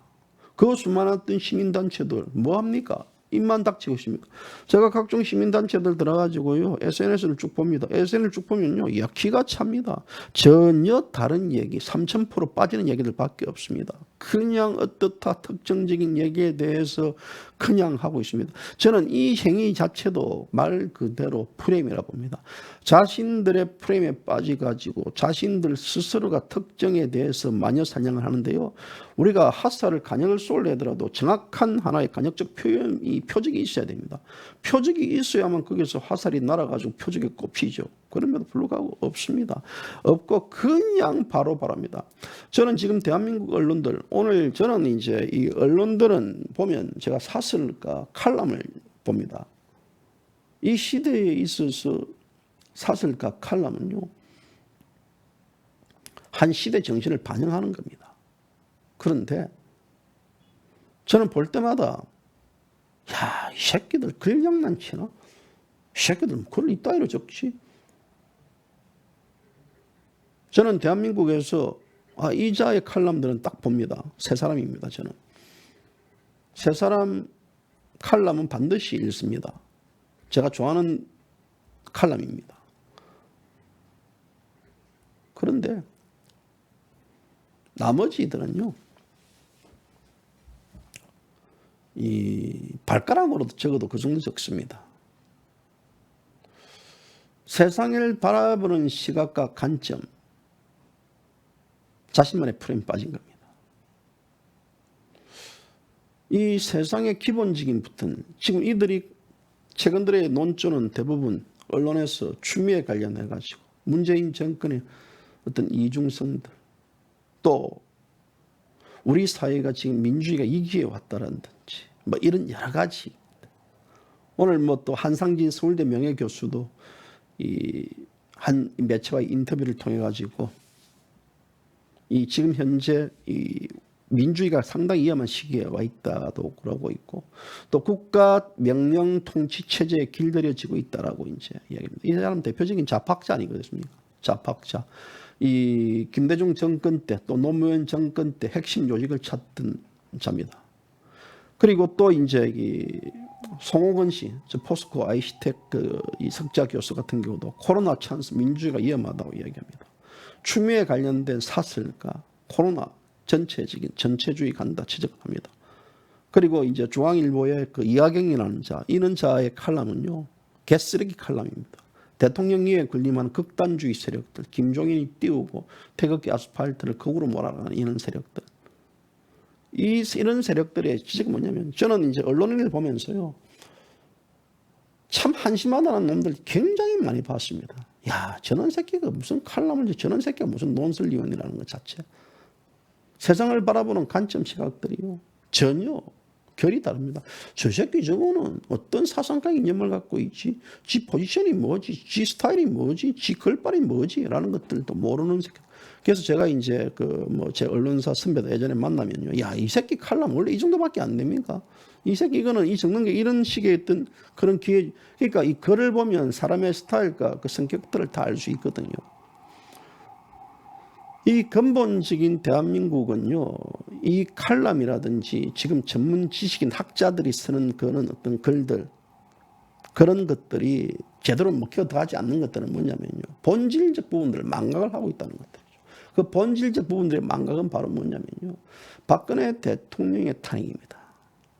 S1: 그 수많은 시민단체들 뭐합니까? 입만 닥치고 있습니까? 제가 각종 시민단체들 들어가지고요, SNS를 쭉 봅니다. SNS를 쭉 보면요, 야, 기가 찹니다. 전혀 다른 얘기, 3000% 빠지는 얘기들밖에 없습니다. 그냥 어떻다 특정적인 얘기에 대해서 그냥 하고 있습니다. 저는 이 행위 자체도 말 그대로 프레임이라고 봅니다. 자신들의 프레임에 빠져가지고 자신들 스스로가 특정에 대해서 마녀 사냥을 하는데요, 우리가 핫살을 간역을 쏠려 하더라도 정확한 하나의 간역적 표적이 있어야 됩니다. 표적이 있어야만 거기서 화살이 날아가지고 표적이 꼽히죠. 그럼에도 불구하고 없습니다. 없고 그냥 바로바로입니다. 저는 지금 대한민국 언론들, 오늘 저는 이제 이 언론들은 보면 제가 사설과 칼럼을 봅니다. 이 시대에 있어서 사설과 칼럼은요, 한 시대 정신을 반영하는 겁니다. 그런데 저는 볼 때마다 야, 이 새끼들 글 장난치나? 이 새끼들 글을 이따위로 적지? 저는 대한민국에서 이자의 칼럼들은 딱 봅니다. 세 사람입니다. 저는 세 사람 칼럼은 반드시 읽습니다. 제가 좋아하는 칼럼입니다. 그런데 나머지들은요, 이 발가락으로도 적어도 그 정도 적습니다. 세상을 바라보는 시각과 관점, 자신만의 프레임 빠진 겁니다. 이 세상의 기본적인 부분, 지금 이들이 최근들의 논조는 대부분 언론에서 추미애 관련해 가지고 문재인 정권의 어떤 이중성들, 또 우리 사회가 지금 민주주의가 이기에 왔다라든지 뭐 이런 여러 가지. 오늘 뭐 또 한상진 서울대 명예교수도 이 한 매체와의 인터뷰를 통해 가지고 이 지금 현재 이 민주주의가 상당히 위험한 시기에 와 있다도 그러고 있고, 또 국가 명령 통치 체제에 길들여지고 있다라고 이제 이야기합니다. 이 사람 대표적인 좌파학자 아니겠습니까? 좌파학자. 이 김대중 정권 때 또 노무현 정권 때 핵심 요직을 찾던 자입니다. 그리고 또 이제 이 송호건 씨, 저 포스코 IC텍 이 석자 교수 같은 경우도 코로나 찬스 민주주의가 위험하다고 이야기합니다. 추미애 관련된 사설가 코로나 전체적인 전체주의 간다 지적합니다. 그리고 이제 중앙일보의 그 이하경이라는 자, 이런 자의 칼럼은요, 개쓰레기 칼럼입니다. 대통령위에 군림하는 극단주의 세력들, 김종인이 띄우고 태극기 아스팔트를 거꾸로 몰아가는 이런 세력들, 이런 세력들의 지적이 뭐냐면, 저는 이제 언론을 보면서요, 참 한심하다는 놈들 굉장히 많이 봤습니다. 야, 저런 새끼가 무슨 칼럼을, 저런 새끼가 무슨 논설위원이라는 것 자체. 세상을 바라보는 관점 시각들이요, 전혀 결이 다릅니다. 저 새끼 저거는 어떤 사상적 이념을 갖고 있지, 지 포지션이 뭐지, 지 스타일이 뭐지, 지 글발이 뭐지 라는 것들도 모르는 새끼. 그래서 제가 이제 제 언론사 선배들 예전에 만나면요, 야, 이 새끼 칼럼 원래 이 정도밖에 안 됩니까? 이 새끼 이거는 이 적는 게 이런 식의 어떤 그런 기회, 그러니까 이 글을 보면 사람의 스타일과 그 성격들을 다 알 수 있거든요. 이 근본적인 대한민국은요, 이 칼럼이라든지 지금 전문 지식인 학자들이 쓰는 그런 어떤 글들, 그런 것들이 제대로 먹혀들어가지 않는 것들은 뭐냐면요, 본질적 부분들을 망각을 하고 있다는 것들이죠. 그 본질적 부분들의 망각은 바로 뭐냐면요, 박근혜 대통령의 탄핵입니다.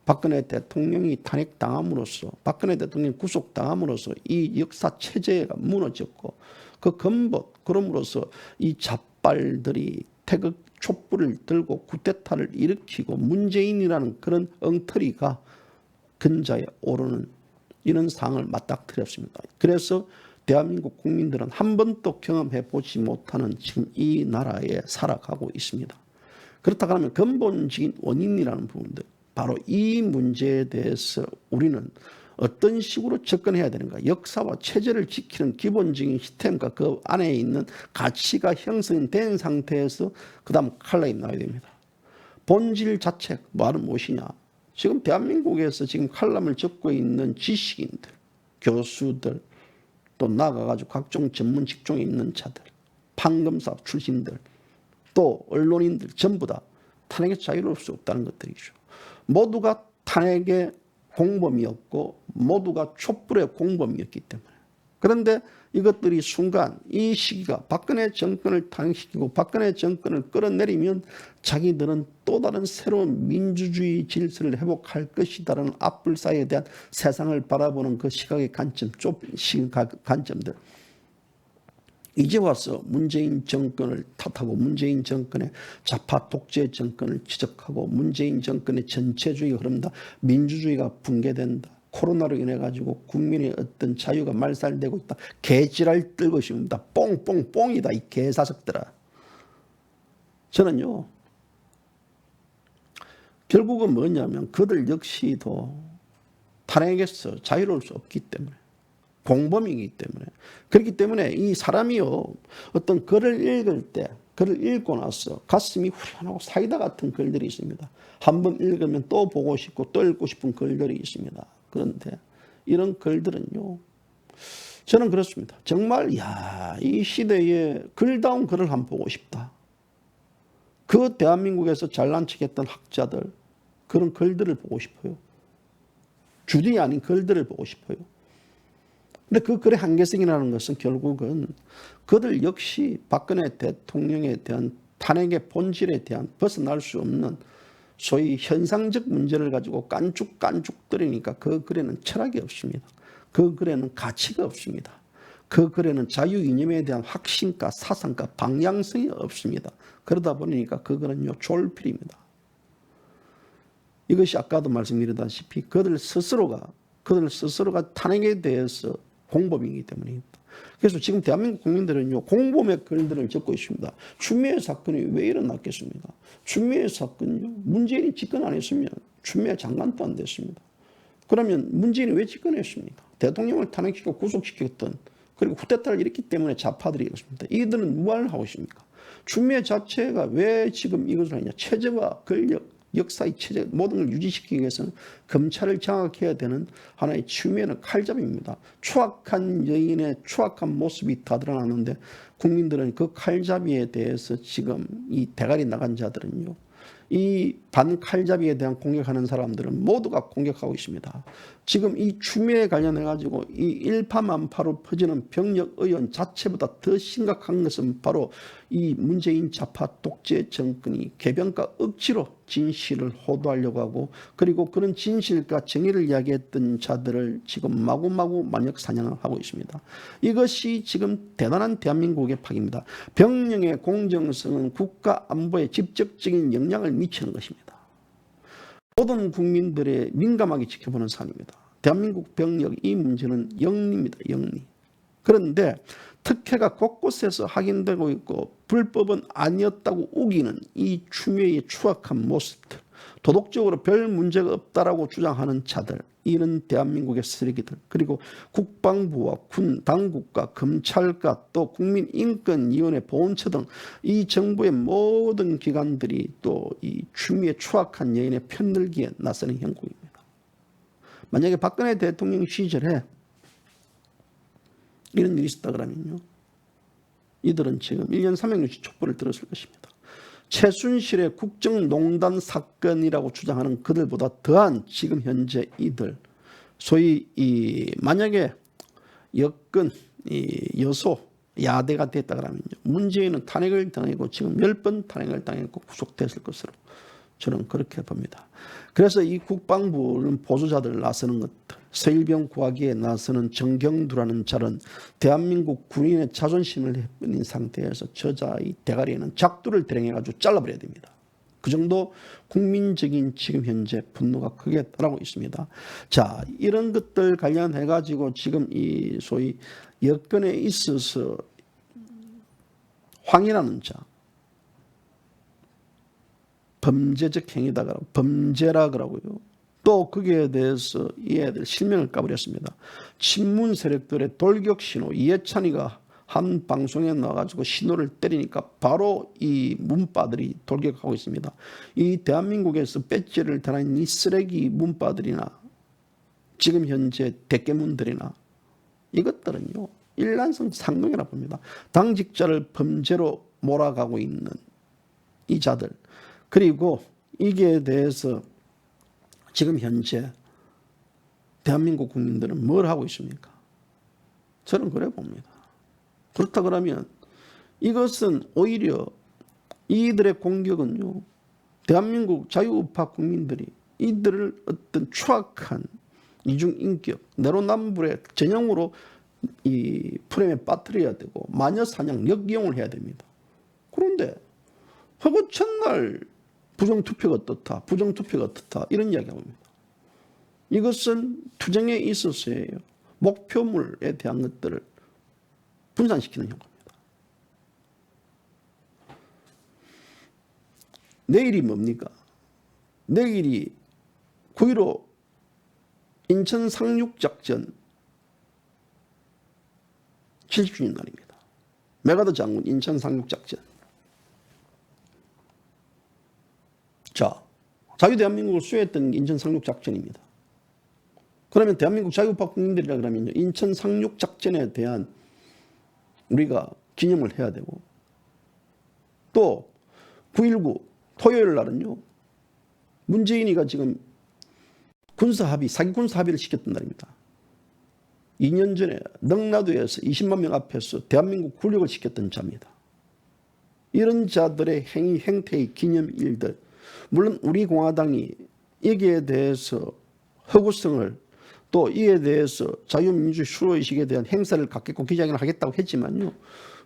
S1: 박근혜 대통령이 탄핵당함으로써, 박근혜 대통령이 구속당함으로써 이 역사 체제가 무너졌고, 그 근본, 그럼으로써 이 잡발들이 태극 촛불을 들고 쿠데타를 일으키고 문재인이라는 그런 엉터리가 근자에 오르는 이런 상황을 맞닥뜨렸습니다. 그래서 대한민국 국민들은 한 번도 경험해 보지 못하는 지금 이 나라에 살아가고 있습니다. 그렇다고 하면 근본적인 원인이라는 부분들, 바로 이 문제에 대해서 우리는 어떤 식으로 접근해야 되는가, 역사와 체제를 지키는 기본적인 시스템과 그 안에 있는 가치가 형성된 상태에서 그 다음 칼럼이 나와야 됩니다. 본질 자체, 말은 무엇이냐, 지금 대한민국에서 지금 칼럼을 적고 있는 지식인들, 교수들, 또 나가가지고 각종 전문 직종에 있는 자들, 판검사 출신들, 또 언론인들 전부 다 탄핵의 자유로울 수 없다는 것들이죠. 모두가 탄핵의 공범이었고 모두가 촛불의 공범이었기 때문에. 그런데 이것들이 순간 이 시기가 박근혜 정권을 탄핵시키고 박근혜 정권을 끌어내리면 자기들은 또 다른 새로운 민주주의 질서를 회복할 것이다라는 앞불사에 대한 세상을 바라보는 그 시각의 관점, 좁은 관점들, 이제 와서 문재인 정권을 탓하고 문재인 정권의 좌파 독재 정권을 지적하고 문재인 정권의 전체주의가 흐른다, 민주주의가 붕괴된다, 코로나로 인해 가지고 국민의 어떤 자유가 말살되고 있다, 개지랄 떨고 있습니다. 뽕뽕뽕이다 이 개사석들아. 저는요, 결국은 뭐냐면 그들 역시도 탄핵에서 자유로울 수 없기 때문에, 공범이기 때문에, 그렇기 때문에 이 사람이요, 어떤 글을 읽을 때, 글을 읽고 나서 가슴이 후련하고 사이다 같은 글들이 있습니다. 한번 읽으면 또 보고 싶고 또 읽고 싶은 글들이 있습니다. 그런데 이런 글들은요, 저는 그렇습니다. 정말 이 시대에 글다운 글을 한번 보고 싶다. 그 대한민국에서 잘난 척했던 학자들, 그런 글들을 보고 싶어요. 주둥이 아닌 글들을 보고 싶어요. 근데 그 글의 한계성이라는 것은 결국은 그들 역시 박근혜 대통령에 대한 탄핵의 본질에 대한 벗어날 수 없는 소위 현상적 문제를 가지고 깐죽깐죽거리니까 그 글에는 철학이 없습니다. 그 글에는 가치가 없습니다. 그 글에는 자유 이념에 대한 확신과 사상과 방향성이 없습니다. 그러다 보니까 그 글은요, 졸필입니다. 이것이 아까도 말씀드렸다시피 그들 스스로가 탄핵에 대해서 공범이기 때문입니다. 그래서 지금 대한민국 국민들은요, 공범의 글들을 적고 있습니다. 추미애 사건이 왜 일어났겠습니까? 추미애 사건요, 문재인이 집권 안 했으면 추미애 장관도 안 됐습니다. 그러면 문재인이 왜 집권했습니까? 대통령을 탄핵시키고 구속시켰던, 그리고 쿠데타를 일으켰기 때문에 좌파들이 이렇습니다. 이들은 무엇을 하고 있습니까? 추미애 자체가 왜 지금 이것을 하냐? 체제와 권력, 역사의 체제 모든 걸 유지시키기 위해서는 검찰을 장악해야 되는 하나의 추미애는 칼잡이입니다. 추악한 여인의 추악한 모습이 다 드러나는데 국민들은 그 칼잡이에 대해서 지금 이 대가리 나간 자들은요, 이 반칼잡이에 대한 공격하는 사람들은 모두가 공격하고 있습니다. 지금 이 추미애에 관련해 가지고 이 일파만파로 퍼지는 병력 의원 자체보다 더 심각한 것은 바로 이 문재인 좌파 독재 정권이 개변과 억지로 진실을 호도하려고 하고, 그리고 그런 진실과 정의를 이야기했던 자들을 지금 마구마구 만역 사냥을 하고 있습니다. 이것이 지금 대단한 대한민국의 파괴입니다. 병력의 공정성은 국가 안보에 직접적인 영향을 미치는 것입니다. 모든 국민들의 민감하게 지켜보는 사안입니다. 대한민국 병력 이 문제는 영리입니다. 영리. 그런데 특혜가 곳곳에서 확인되고 있고 불법은 아니었다고 우기는 이 추미애의 추악한 모습들, 도덕적으로 별 문제가 없다라고 주장하는 자들, 이런 대한민국의 쓰레기들, 그리고 국방부와 군 당국과 검찰과 또 국민인권위원회, 보훈처 등 이 정부의 모든 기관들이 또 이 추미애 추악한 여인의 편들기에 나서는 형국입니다. 만약에 박근혜 대통령 시절에 이런 일이 있었다 그러면요, 이들은 지금 1년 360 촛불을 들었을 것입니다. 최순실의 국정농단 사건이라고 주장하는 그들보다 더한 지금 현재 이들, 소위 만약에 여권 여소 야대가 됐다 그러면요, 문재인은 탄핵을 당하고 지금 10번 탄핵을 당했고 구속됐을 것으로 저는 그렇게 봅니다. 그래서 이 국방부는 보수자들 나서는 것들, 서일병 구하기에 나서는 정경두라는 자는 대한민국 군인의 자존심을 해버린 상태에서 저자의 대가리에는 작두를 대령해가지고 잘라버려야 됩니다. 그 정도 국민적인 지금 현재 분노가 크게 따라오고 있습니다. 자, 이런 것들 관련해가지고 지금 이 소위 여건에 있어서 황이라는 자, 범죄적 행위다 그러고 범죄라 그러고요. 또 거기에 대해서 이 애들 실명을 까버렸습니다. 친문 세력들의 돌격 신호, 이해찬이가 한 방송에 나와가지고 신호를 때리니까 바로 이 문바들이 돌격하고 있습니다. 이 대한민국에서 배지를 달아있는 이 쓰레기 문바들이나 지금 현재 대깨문들이나 이것들은요, 일란성 상동이라고 봅니다. 당직자를 범죄로 몰아가고 있는 이 자들, 그리고 이게 대해서 지금 현재 대한민국 국민들은 뭘 하고 있습니까? 저는 그래 봅니다. 그렇다 그러면 이것은 오히려 이들의 공격은요, 대한민국 자유우파 국민들이 이들을 어떤 추악한 이중인격, 내로남불의 전형으로 이 프레임에 빠뜨려야 되고 마녀사냥, 역이용을 해야 됩니다. 그런데 허구 첫날 부정투표가 어떻다, 부정투표가 어떻다, 이런 이야기하고 있습니다. 이것은 투쟁에 있어서의 목표물에 대한 것들을 분산시키는 효과입니다. 내일이 뭡니까? 내일이 9.15 인천 상륙작전 70주년 날입니다. 메가더 장군 인천 상륙작전. 자, 자유대한민국을 수호했던 게 인천 상륙작전입니다. 그러면 대한민국 자유우파 국민들이라 그러면요, 인천 상륙작전에 대한 우리가 기념을 해야 되고, 또 9.19 토요일 날은요, 문재인이가 지금 군사합의, 사기 군사합의를 시켰던 날입니다. 2년 전에 능라도에서 20만 명 앞에서 대한민국 굴욕을 시켰던 자입니다. 이런 자들의 행위, 행태의 기념일들, 물론 우리 공화당이 여기에 대해서 허구성을, 또 이에 대해서 자유민주 수호의식에 대한 행사를 갖겠고 기자회견을 하겠다고 했지만요,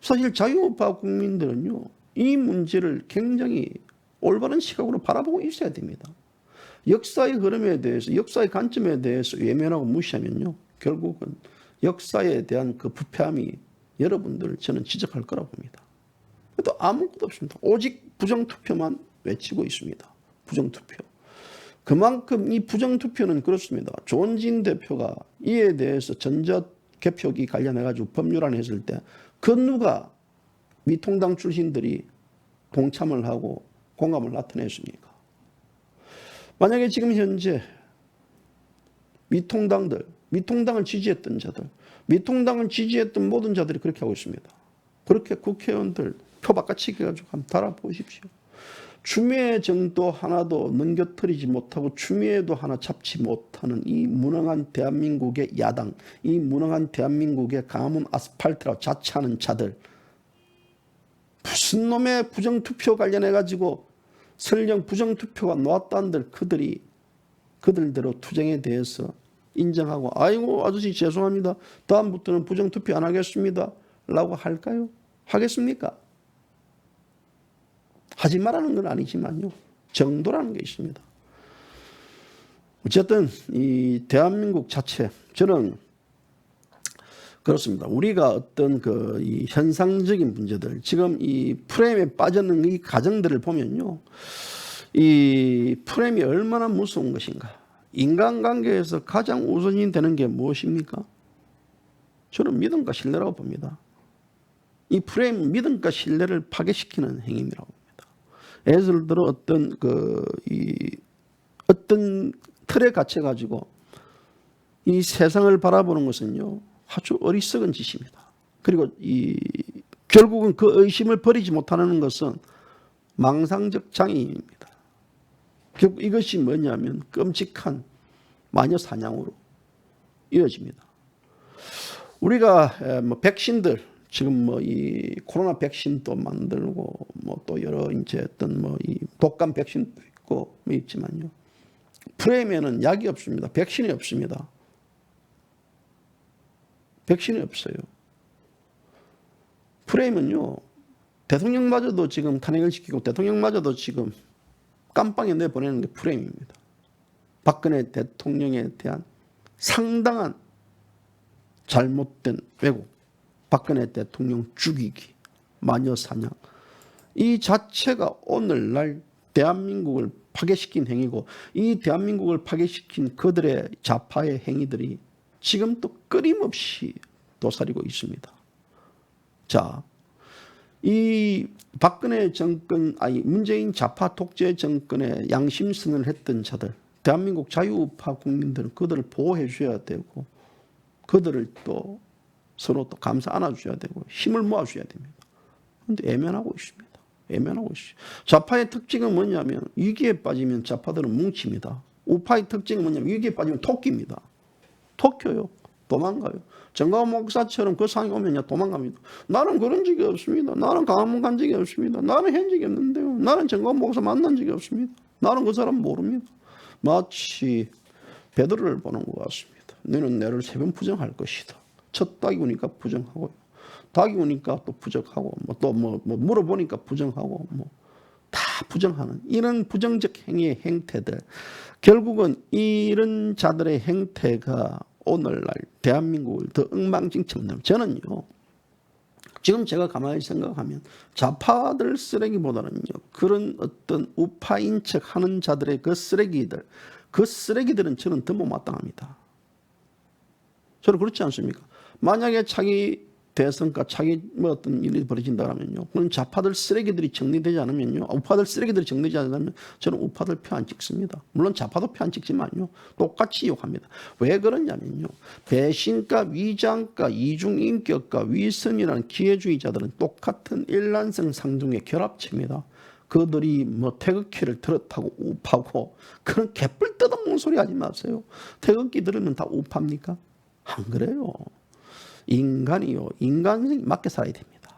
S1: 사실 자유우파 국민들은요, 이 문제를 굉장히 올바른 시각으로 바라보고 있어야 됩니다. 역사의 흐름에 대해서, 역사의 관점에 대해서 외면하고 무시하면요, 결국은 역사에 대한 그 부패함이 여러분들을 저는 지적할 거라고 봅니다. 또 아무것도 없습니다. 오직 부정투표만 외치고 있습니다. 부정투표. 그만큼 이 부정투표는 그렇습니다. 조원진 대표가 이에 대해서 전자개표기 관련해가지고 법률안 했을 때 그 누가 미통당 출신들이 동참을 하고 공감을 나타냈습니까? 만약에 지금 현재 미통당을 지지했던 자들, 미통당을 지지했던 모든 자들이 그렇게 하고 있습니다. 그렇게 국회의원들 표 바꿔치기 해가지고 한번 달아보십시오. 추미애 정도 하나도 넘겨뜨리지 못하고 추미애도 하나 잡지 못하는 이 무능한 대한민국의 야당, 이 무능한 대한민국의 강화문 아스팔트라고 자처하는 자들, 무슨 놈의 부정투표 관련해가지고 설령 부정투표가 나왔다는들 그들대로 투쟁에 대해서 인정하고 아이고 아저씨 죄송합니다. 다음부터는 부정투표 안 하겠습니다. 라고 할까요? 하겠습니까? 하지 말라는 건 아니지만요. 정도라는 게 있습니다. 어쨌든 이 대한민국 자체 저는 그렇습니다. 우리가 어떤 이 현상적인 문제들 지금 이 프레임에 빠져있는 이 가정들을 보면요. 이 프레임이 얼마나 무서운 것인가. 인간관계에서 가장 우선이 되는 게 무엇입니까? 저는 믿음과 신뢰라고 봅니다. 이 프레임은 믿음과 신뢰를 파괴시키는 행위라고 봅니다. 예를 들어 어떤 틀에 갇혀가지고 이 세상을 바라보는 것은요 아주 어리석은 짓입니다. 그리고 결국은 그 의심을 버리지 못하는 것은 망상적 장애입니다. 결국 이것이 뭐냐면 끔찍한 마녀 사냥으로 이어집니다. 우리가 백신들 지금 이 코로나 백신도 만들고 또 여러 이제 어떤 이 독감 백신도 있고 있지만요. 프레임에는 약이 없습니다. 백신이 없습니다. 백신이 없어요. 프레임은요. 대통령마저도 지금 탄핵을 시키고 대통령마저도 지금 깜빵에 내보내는 게 프레임입니다. 박근혜 대통령에 대한 상당한 잘못된 왜곡. 박근혜 대통령 죽이기, 마녀 사냥. 이 자체가 오늘날 대한민국을 파괴시킨 행위고 이 대한민국을 파괴시킨 그들의 좌파의 행위들이 지금 또 끊임없이 도사리고 있습니다. 자, 이 박근혜 정권, 문재인 좌파 독재 정권의 양심선언을 했던 자들, 대한민국 자유우파 국민들은 그들을 보호해 줘야 되고 그들을 또 서로 또 감싸 안아줘야 되고 힘을 모아줘야 됩니다. 그런데 애면하고 있습니다. 애면하고 있어요. 좌파의 특징은 뭐냐면 위기에 빠지면 좌파들은 뭉칩니다. 우파의 특징은 뭐냐면 위기에 빠지면 토끼입니다. 토끼요. 도망가요. 정가원 목사처럼 그 상황이 오면 도망갑니다. 나는 그런 적이 없습니다. 나는 강화문 간 적이 없습니다. 나는 한 적이 없는데요. 나는 정가원 목사 만난 적이 없습니다. 나는 그 사람 모릅니다. 마치 베드로를 보는 것 같습니다. 너는 내를 3번 부정할 것이다. 첫 닭이 오니까 부정하고요. 닭이 오니까 또 부정하고 물어보니까 부정하고 다 부정하는 이런 부정적 행위의 행태들. 결국은 이런 자들의 행태가 오늘날 대한민국을 더 엉망진창. 저는요. 지금 제가 가만히 생각하면 좌파들 쓰레기보다는요. 그런 어떤 우파인 척 하는 자들의 그 쓰레기들은 저는 더 못마땅합니다. 저는 그렇지 않습니까? 만약에 차기 대선과 차기 어떤 일이 벌어진다면요. 그럼 좌파들 쓰레기들이 정리되지 않으면요. 우파들 쓰레기들이 정리되지 않으면 저는 우파들 표 안 찍습니다. 물론 좌파도 표 안 찍지만요. 똑같이 욕합니다. 왜 그러냐면요. 배신가, 위장가, 이중인격가, 위선이라는 기회주의자들은 똑같은 일란성 상중의 결합체입니다. 그들이 태극기를 들었다고 우파고 그런 개뿔 뜯어먹는 소리 하지 마세요. 태극기 들으면 다 우파입니까? 안 그래요. 인간이요. 인간성이 맞게 살아야 됩니다.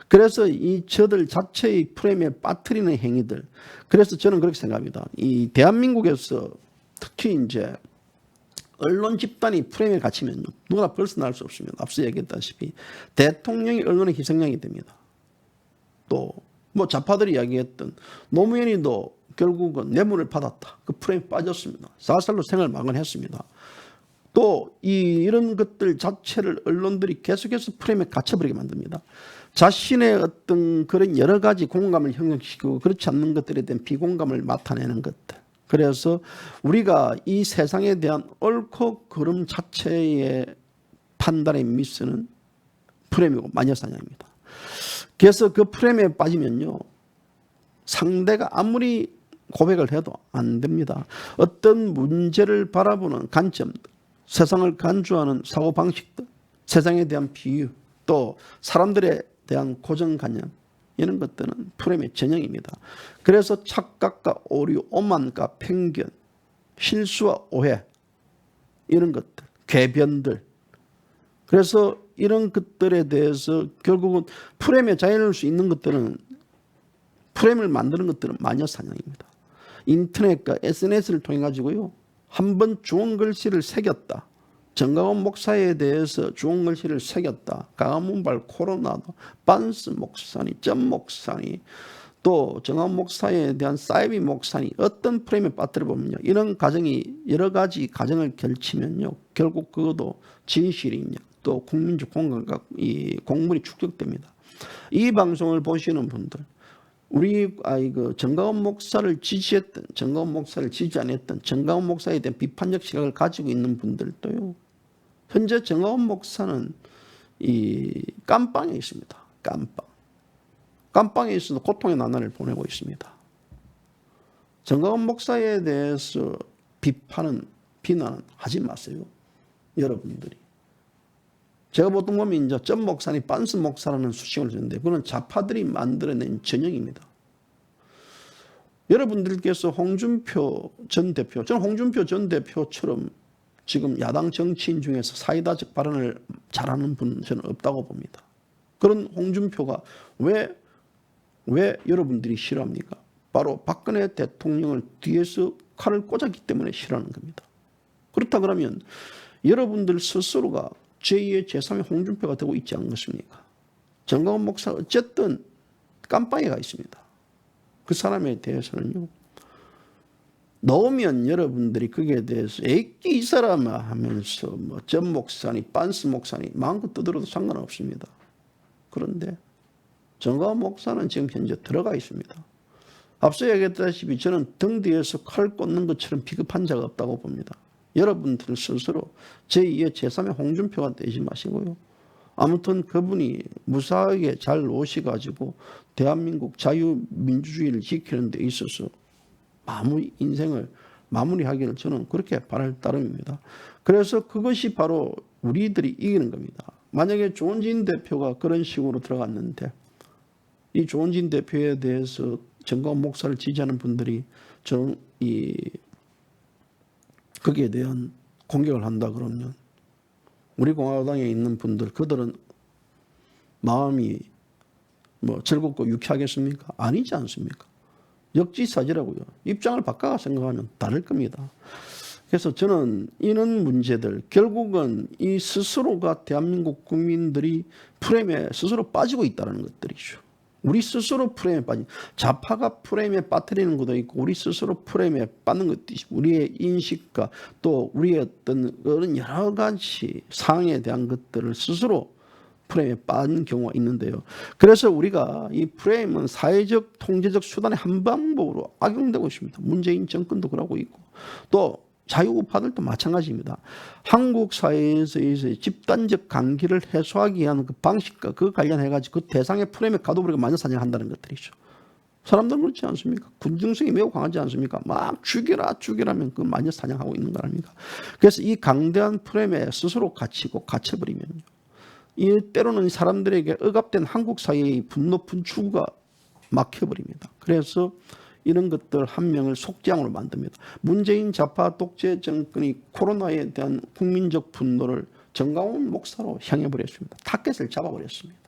S1: 그래서 이 저들 자체의 프레임에 빠뜨리는 행위들. 그래서 저는 그렇게 생각합니다. 이 대한민국에서 특히 이제 언론 집단이 프레임에 갇히면요. 누구나 벗어날 수 없습니다. 앞서 얘기했다시피 대통령이 언론의 희생양이 됩니다. 또 좌파들이 이야기했던 노무현이도 결국은 뇌물을 받았다. 그 프레임에 빠졌습니다. 사살로 생을 마감했습니다. 또 이런 것들 자체를 언론들이 계속해서 프레임에 갇혀버리게 만듭니다. 자신의 어떤 그런 여러 가지 공감을 형성시키고 그렇지 않는 것들에 대한 비공감을 나타내는 것들. 그래서 우리가 이 세상에 대한 옳고 그름 자체의 판단의 미스는 프레임이고 마녀사냥입니다. 그래서 그 프레임에 빠지면요, 상대가 아무리 고백을 해도 안 됩니다. 어떤 문제를 바라보는 관점, 세상을 간주하는 사고방식들, 세상에 대한 비유, 또 사람들에 대한 고정관념, 이런 것들은 프레임의 전형입니다. 그래서 착각과 오류, 오만과 편견, 실수와 오해, 이런 것들, 궤변들. 그래서 이런 것들에 대해서 결국은 프레임에 자연할 수 있는 것들은, 프레임을 만드는 것들은 마녀사냥입니다. 인터넷과 SNS를 통해 가지고요, 한번 좋은 글씨를 새겼다. 정강원 목사에 대해서 좋은 글씨를 새겼다. 가문발 코로나도, 반스 목사니, 점 목사니, 또 정강원 목사에 대한 사이비 목사니, 어떤 프레임에 빠뜨려 보면요, 이런 가정이 여러 가지 가정을 결치면요, 결국 그것도 진실이냐, 또 국민적 공감과 이 공분이 축적됩니다. 이 방송을 보시는 분들, 우리 정강원 목사를 지지했던, 정강원 목사를 지지 안 했던, 정강원 목사에 대한 비판적 시각을 가지고 있는 분들도요, 현재 정강원 목사는 이 깜빵에 있습니다. 깜빵에 있어도 고통의 나날을 보내고 있습니다. 정강원 목사에 대해서 비난은 하지 마세요, 여러분들이. 제가 보통 보면 이제 점 목사니 반스 목사라는 수식을 쓰는데, 그건 좌파들이 만들어낸 전형입니다. 여러분들께서 홍준표 전 대표, 저는 홍준표 전 대표처럼 지금 야당 정치인 중에서 사이다적 발언을 잘하는 분은 저는 없다고 봅니다. 그런 홍준표가 왜 여러분들이 싫어합니까? 바로 박근혜 대통령을 뒤에서 칼을 꽂았기 때문에 싫어하는 겁니다. 그렇다 그러면 여러분들 스스로가 제2의 제3의 홍준표가 되고 있지 않겠습니까? 정강원 목사 어쨌든 깜빵에 가 있습니다. 그 사람에 대해서는요, 넣으면 여러분들이 거기에 대해서 이 사람아 하면서 뭐 점 목사니 반스 목사니 마음껏 떠들어도 상관없습니다. 그런데 정강원 목사는 지금 현재 들어가 있습니다. 앞서 얘기했다시피 저는 등 뒤에서 칼 꽂는 것처럼 비겁한 자가 없다고 봅니다. 여러분들 스스로 제2의 제3의 홍준표가 되지 마시고요, 아무튼 그분이 무사하게 잘 오셔가지고 대한민국 자유민주주의를 지키는 데 있어서 인생을 마무리하기를 저는 그렇게 바랄 따름입니다. 그래서 그것이 바로 우리들이 이기는 겁니다. 만약에 조원진 대표가 그런 식으로 들어갔는데, 이 조원진 대표에 대해서 정강원 목사를 지지하는 분들이 저는 거기에 대한 공격을 한다 그러면 우리 공화당에 있는 분들, 그들은 마음이 뭐 즐겁고 유쾌하겠습니까? 아니지 않습니까? 역지사지라고요. 입장을 바꿔 생각하면 다를 겁니다. 그래서 저는 이런 문제들, 결국은 이 스스로가 대한민국 국민들이 프레임에 스스로 빠지고 있다는 것들이죠. 우리 스스로 프레임에 빠진, 좌파가 프레임에 빠뜨리는 것도 있고 우리 스스로 프레임에 빠는 것도 있고, 우리의 인식과 또 우리의 어떤 그런 여러 가지 상황에 대한 것들을 스스로 프레임에 빠진 경우가 있는데요. 그래서 우리가 이 프레임은 사회적 통제적 수단의 한 방법으로 악용되고 있습니다. 문재인 정권도 그러고 있고 또 자유우파들도 마찬가지입니다. 한국 사회에서의 집단적 관계를 해소하기 위한 그 방식과 그 관련해가지고 그 대상의 프레임에 가둬버리고 마녀사냥한다는 것들이죠. 사람들은 그렇지 않습니까? 군중성이 매우 강하지 않습니까? 막 죽여라면 그 마녀사냥하고 있는 거 아닙니까? 그래서 이 강대한 프레임에 스스로 갇혀버리면요, 이 때로는 사람들에게 억압된 한국 사회의 분노 분출구가 막혀버립니다. 그래서 이런 것들 한 명을 속죄양으로 만듭니다. 문재인 좌파 독재 정권이 코로나에 대한 국민적 분노를 정강원 목사로 향해버렸습니다. 타켓을 잡아버렸습니다.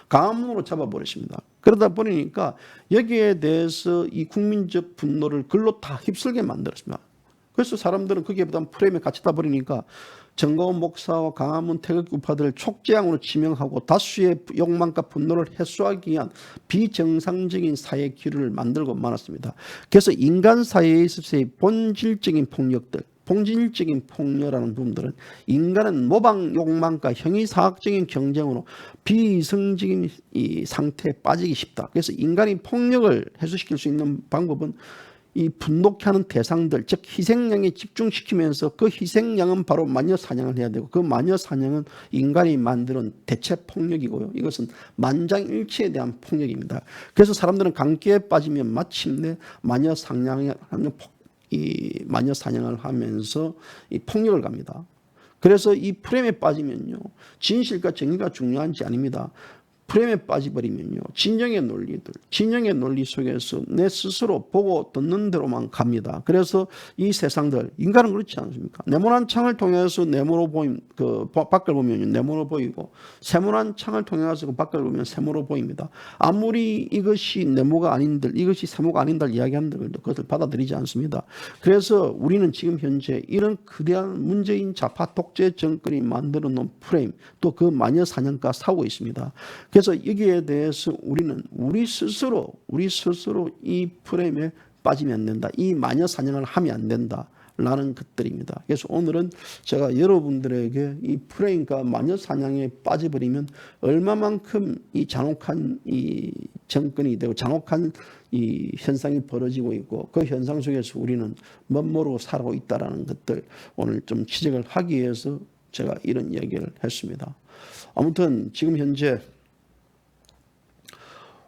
S1: 가문으로 잡아버렸습니다. 그러다 보니까 여기에 대해서 이 국민적 분노를 글로 다 휩쓸게 만들었습니다. 그래서 사람들은 거기에 대한 프레임에 갇히다 버리니까 정강원 목사와 강화문 태극 우파들을 촉재앙으로 지명하고 다수의 욕망과 분노를 해소하기 위한 비정상적인 사회 기류를 만들고 말았습니다. 그래서 인간 사회에 있어서의 본질적인 폭력들, 본질적인 폭력이라는 부분들은 인간은 모방 욕망과 형이사학적인 경쟁으로 비이성적인 이 상태에 빠지기 쉽다. 그래서 인간이 폭력을 해소시킬 수 있는 방법은 이 분노케 하는 대상들, 즉 희생양에 집중시키면서 그 희생양은 바로 마녀 사냥을 해야 되고, 그 마녀 사냥은 인간이 만드는 대체 폭력이고요. 이것은 만장일치에 대한 폭력입니다. 그래서 사람들은 강기에 빠지면 마침내 마녀 사냥을 하면서 이 폭력을 갑니다. 그래서 이 프레임에 빠지면요, 진실과 정의가 중요한지 아닙니다. 프레임에 빠져버리면요, 진영의 논리 속에서 내 스스로 보고 듣는 대로만 갑니다. 그래서 이 세상들, 인간은 그렇지 않습니까? 네모난 창을 통해서 네모로 보임, 밖을 보면 네모로 보이고, 세모난 창을 통해서 그 밖을 보면 세모로 보입니다. 아무리 이것이 네모가 아닌들, 이것이 세모가 아닌들 이야기한들 그것을 받아들이지 않습니다. 그래서 우리는 지금 현재 이런 거대한 문재인 좌파 독재 정권이 만들어 놓은 프레임, 또 그 마녀 사냥과 싸우고 있습니다. 그래서 여기에 대해서 우리는 우리 스스로 이 프레임에 빠지면 안 된다. 이 마녀 사냥을 하면 안 된다라는 것들입니다. 그래서 오늘은 제가 여러분들에게 이 프레임과 마녀 사냥에 빠져버리면 얼마만큼 이 잔혹한 이 정권이 되고 잔혹한 이 현상이 벌어지고 있고, 그 현상 속에서 우리는 멋모르고 살아가고 있다라는 것들 오늘 좀 지적을 하기 위해서 제가 이런 이야기를 했습니다. 아무튼 지금 현재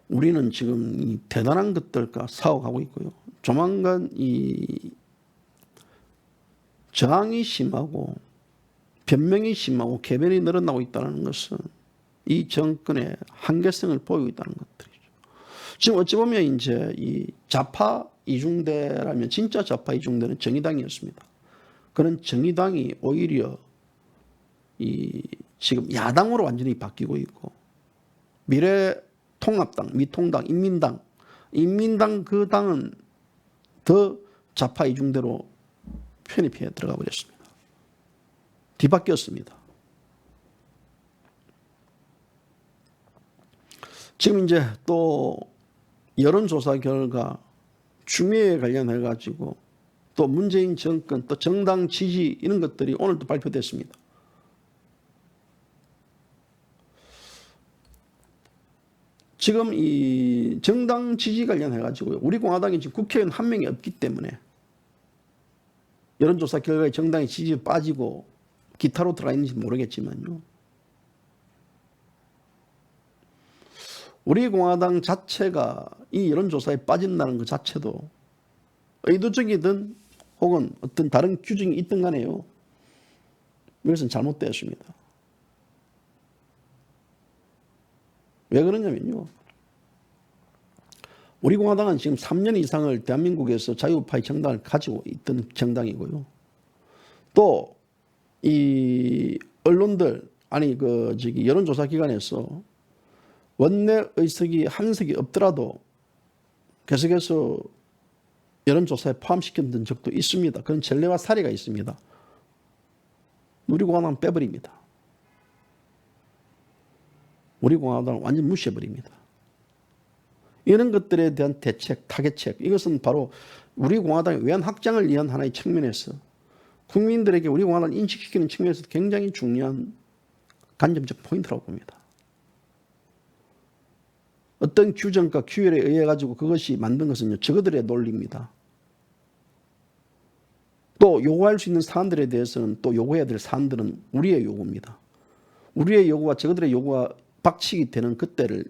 S1: 우리는 지금 이 대단한 것들과 싸워가고 있고요. 조만간 이 저항이 심하고 변명이 심하고 개변이 늘어나고 있다는 것은 이 정권의 한계성을 보이고 있다는 것들이죠. 지금 어찌 보면 이제 이 좌파 이중대라면 진짜 좌파 이중대는 정의당이었습니다. 그런 정의당이 오히려 이 지금 야당으로 완전히 바뀌고 있고, 미래통합당, 미통당, 인민당 그 당은 더 좌파 이중대로 편입해 들어가 버렸습니다. 뒤바뀌었습니다. 지금 이제 또 여론조사 결과 추미애에 관련해 가지고 또 문재인 정권, 또 정당 지지 이런 것들이 오늘도 발표됐습니다. 지금 이 정당 지지 관련해 가지고요, 우리 공화당이 지금 국회의원 한 명이 없기 때문에 여론조사 결과에 정당의 지지에 빠지고 기타로 들어가 있는지 모르겠지만요, 우리 공화당 자체가 이 여론조사에 빠진다는 것 자체도 의도적이든 혹은 어떤 다른 규정이 있든 간에요, 이것은 잘못되었습니다. 왜 그러냐면요, 우리 공화당은 지금 3년 이상을 대한민국에서 자유파의 정당을 가지고 있던 정당이고요. 또 이 언론들, 아니 여론조사 기관에서 원내 의석이 한 석이 없더라도 계속해서 여론조사에 포함시켰던 적도 있습니다. 그런 전례와 사례가 있습니다. 우리 공화당은 빼버립니다. 우리 공화당을 완전 무시해버립니다. 이런 것들에 대한 대책, 타겟책, 이것은 바로 우리 공화당의 외환 확장을 위한 하나의 측면에서 국민들에게 우리 공화당을 인식시키는 측면에서 굉장히 중요한 관점적 포인트라고 봅니다. 어떤 규정과 규율에 의해 가지고 그것이 만든 것은요, 저그들의 논리입니다. 또 요구할 수 있는 사안들에 대해서는 또 요구해야 될 사안들은 우리의 요구입니다. 우리의 요구와 저그들의 요구가 박치기 되는 그때를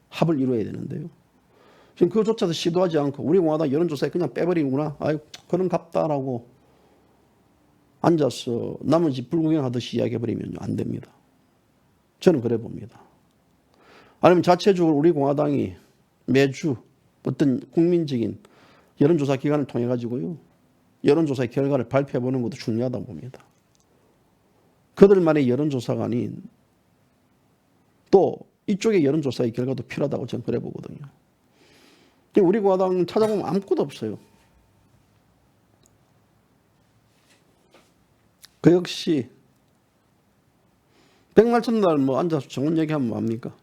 S1: 합을 이루어야 되는데요, 지금 그것조차도 시도하지 않고 우리 공화당 여론조사에 그냥 빼버리는구나, 아유 그런 갑다라고 앉아서 나머지 불구경하듯이 이야기해버리면 안 됩니다. 저는 그래 봅니다. 아니면 자체적으로 우리 공화당이 매주 어떤 국민적인 여론조사 기관을 통해 가지고요, 여론조사의 결과를 발표해 보는 것도 중요하다고 봅니다. 그들만의 여론조사가 아닌 또 이쪽의 여론조사의 결과도 필요하다고 저는 그래 보거든요. 우리 공화당 찾아보면 아무것도 없어요. 그 역시 백날 첫날 앉아서 좋은 얘기하면 뭐합니까?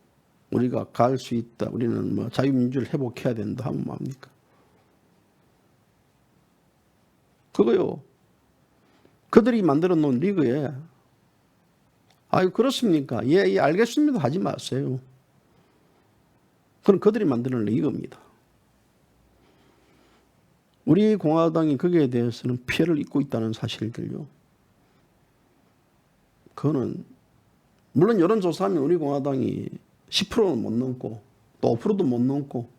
S1: 우리가 갈 수 있다, 우리는 자유민주를 회복해야 된다 하면 뭐합니까? 그거요, 그들이 만들어 놓은 리그에 아유 그렇습니까? 예, 예 알겠습니다 하지 마세요. 그건 그들이 만드는 리그입니다. 우리 공화당이 거기에 대해서는 피해를 입고 있다는 사실들요. 그거는 물론 여론조사하면 우리 공화당이 10%는 못 넘고 또 5%도 못 넘고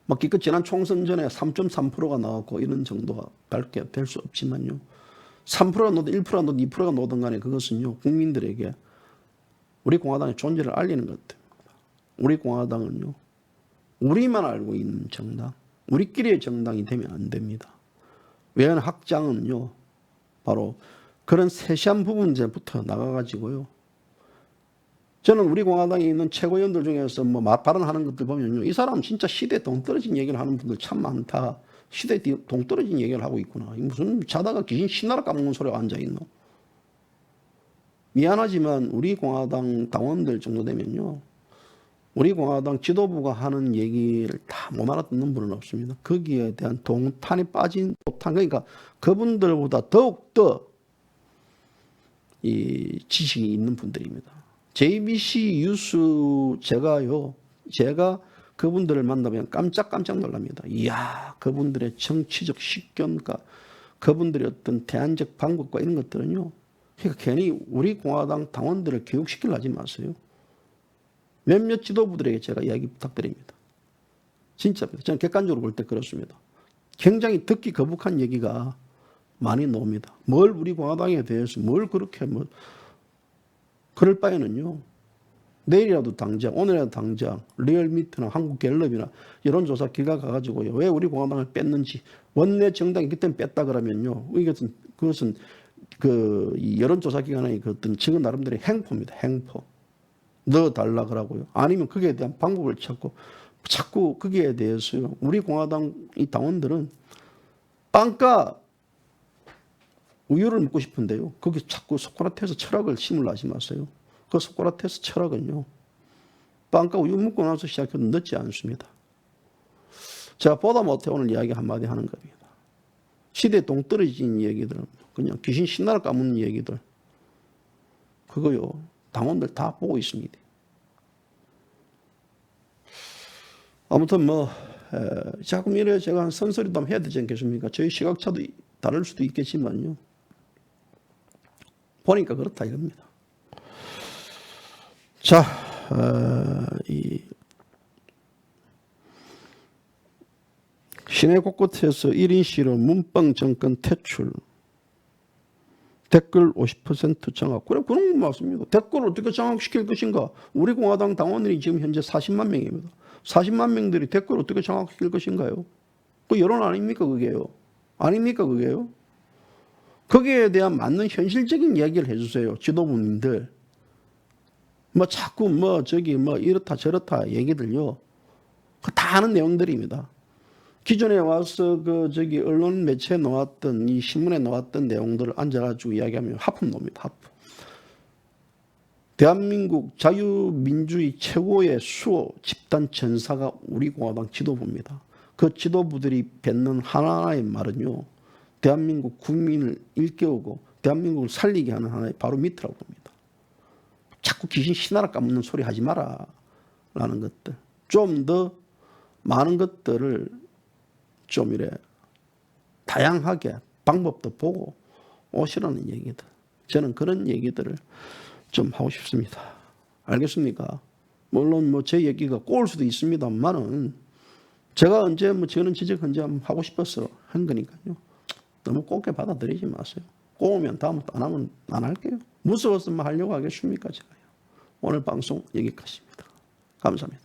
S1: 막 기껏 지난 총선 전에 3.3%가 나왔고 이런 정도가 밝게 될 수 없지만요. 3%가 놓든 1%가 놓든 2%가 놓든 간에 그것은요. 국민들에게 우리 공화당의 존재를 알리는 것입니다. 우리 공화당은요. 우리만 알고 있는 정당, 우리끼리의 정당이 되면 안 됩니다. 외연 확장은요. 바로 그런 세세한 부분부터 나가가지고요. 저는 우리 공화당에 있는 최고위원들 중에서 뭐 발언하는 것들 보면요. 이 사람 진짜 시대에 동떨어진 얘기를 하는 분들 참 많다. 시대에 동떨어진 얘기를 하고 있구나. 무슨 자다가 귀신 신나라 까먹는 소리가 앉아있노. 미안하지만 우리 공화당 당원들 정도 되면요. 우리 공화당 지도부가 하는 얘기를 다 못 알아듣는 분은 없습니다. 거기에 대한 동탄에 빠진 도탄. 그러니까 그분들보다 더욱더 이 지식이 있는 분들입니다. JBC 뉴스 제가 그분들을 만나면 깜짝깜짝 놀랍니다. 이야, 그분들의 정치적 식견과 그분들의 어떤 대안적 방법과 이런 것들은요. 그러니까 괜히 우리 공화당 당원들을 교육시키려 하지 마세요. 몇몇 지도부들에게 제가 이야기 부탁드립니다. 진짜 저는 객관적으로 볼 때 그렇습니다. 굉장히 듣기 거북한 얘기가 많이 나옵니다. 뭘 우리 공화당에 대해서 뭘 그렇게 뭐 그럴 바에는요. 내일이라도 당장 오늘이라도 당장 리얼미터나 한국갤럽이나 여론조사 기관 가가지고요. 왜 우리 공화당을 뺐는지 원내 정당이 그때 뺐다 그러면요. 그것은 이 여론조사 기관의 그 어떤 지금 나름대로 행포입니다. 행포. 넣어달라 그러고요. 아니면 거기에 대한 방법을 찾고 자꾸 거기에 대해서요. 우리 공화당 이 당원들은 빵가 우유를 먹고 싶은데요. 거기 자꾸 소크라테스 철학을 심으려 하지 마세요. 그 소크라테스 철학은요. 빵가 우유 먹고 나서 시작해도 늦지 않습니다. 제가 보다 못해 오늘 이야기 한마디 하는 겁니다. 시대에 동떨어진 얘기들, 그냥 귀신 신나라 까먹는 얘기들. 그거요. 당원들 다 보고 있습니다. 아무튼 자꾸 이래 제가 선서리도 한번 해야 되지 않겠습니까? 저희 시각차도 다를 수도 있겠지만요. 보니까 그렇다 이겁니다. 자, 시내 곳곳에서 1인 시로 문방 정권 퇴출. 댓글 50% 장악. 그래, 그런 거 맞습니다. 댓글을 어떻게 장악시킬 것인가? 우리 공화당 당원들이 지금 현재 40만 명입니다. 40만 명들이 댓글을 어떻게 장악시킬 것인가요? 그 여론 아닙니까, 그게요? 아닙니까, 그게요? 거기에 대한 맞는 현실적인 이야기를 해주세요. 지도부님들. 자꾸 이렇다 저렇다 얘기들요. 다 아는 내용들입니다. 기존에 와서 언론 매체에 나왔던 이 신문에 나왔던 내용들을 앉아가지고 이야기하면 하품 놉니다. 하품. 대한민국 자유민주의 최고의 수호 집단 전사가 우리 공화당 지도부입니다. 그 지도부들이 뱉는 하나하나의 말은요. 대한민국 국민을 일깨우고 대한민국을 살리게 하는 하나의 바로 밑이라고 봅니다. 자꾸 귀신 신나라 까먹는 소리 하지 마라 라는 것들. 좀 더 많은 것들을 좀 이래 다양하게 방법도 보고 오시라는 얘기들. 저는 그런 얘기들을 좀 하고 싶습니다. 알겠습니까? 물론 제 얘기가 꼬일 수도 있습니다만은 제가 언제 저는 지적 언제 하고 싶어서 한 거니까요. 너무 곱게 받아들이지 마세요. 꼬우면 다음부터 안 하면 안 할게요. 무서웠으면 하려고 하겠습니까? 제가요. 오늘 방송 여기까지입니다. 감사합니다.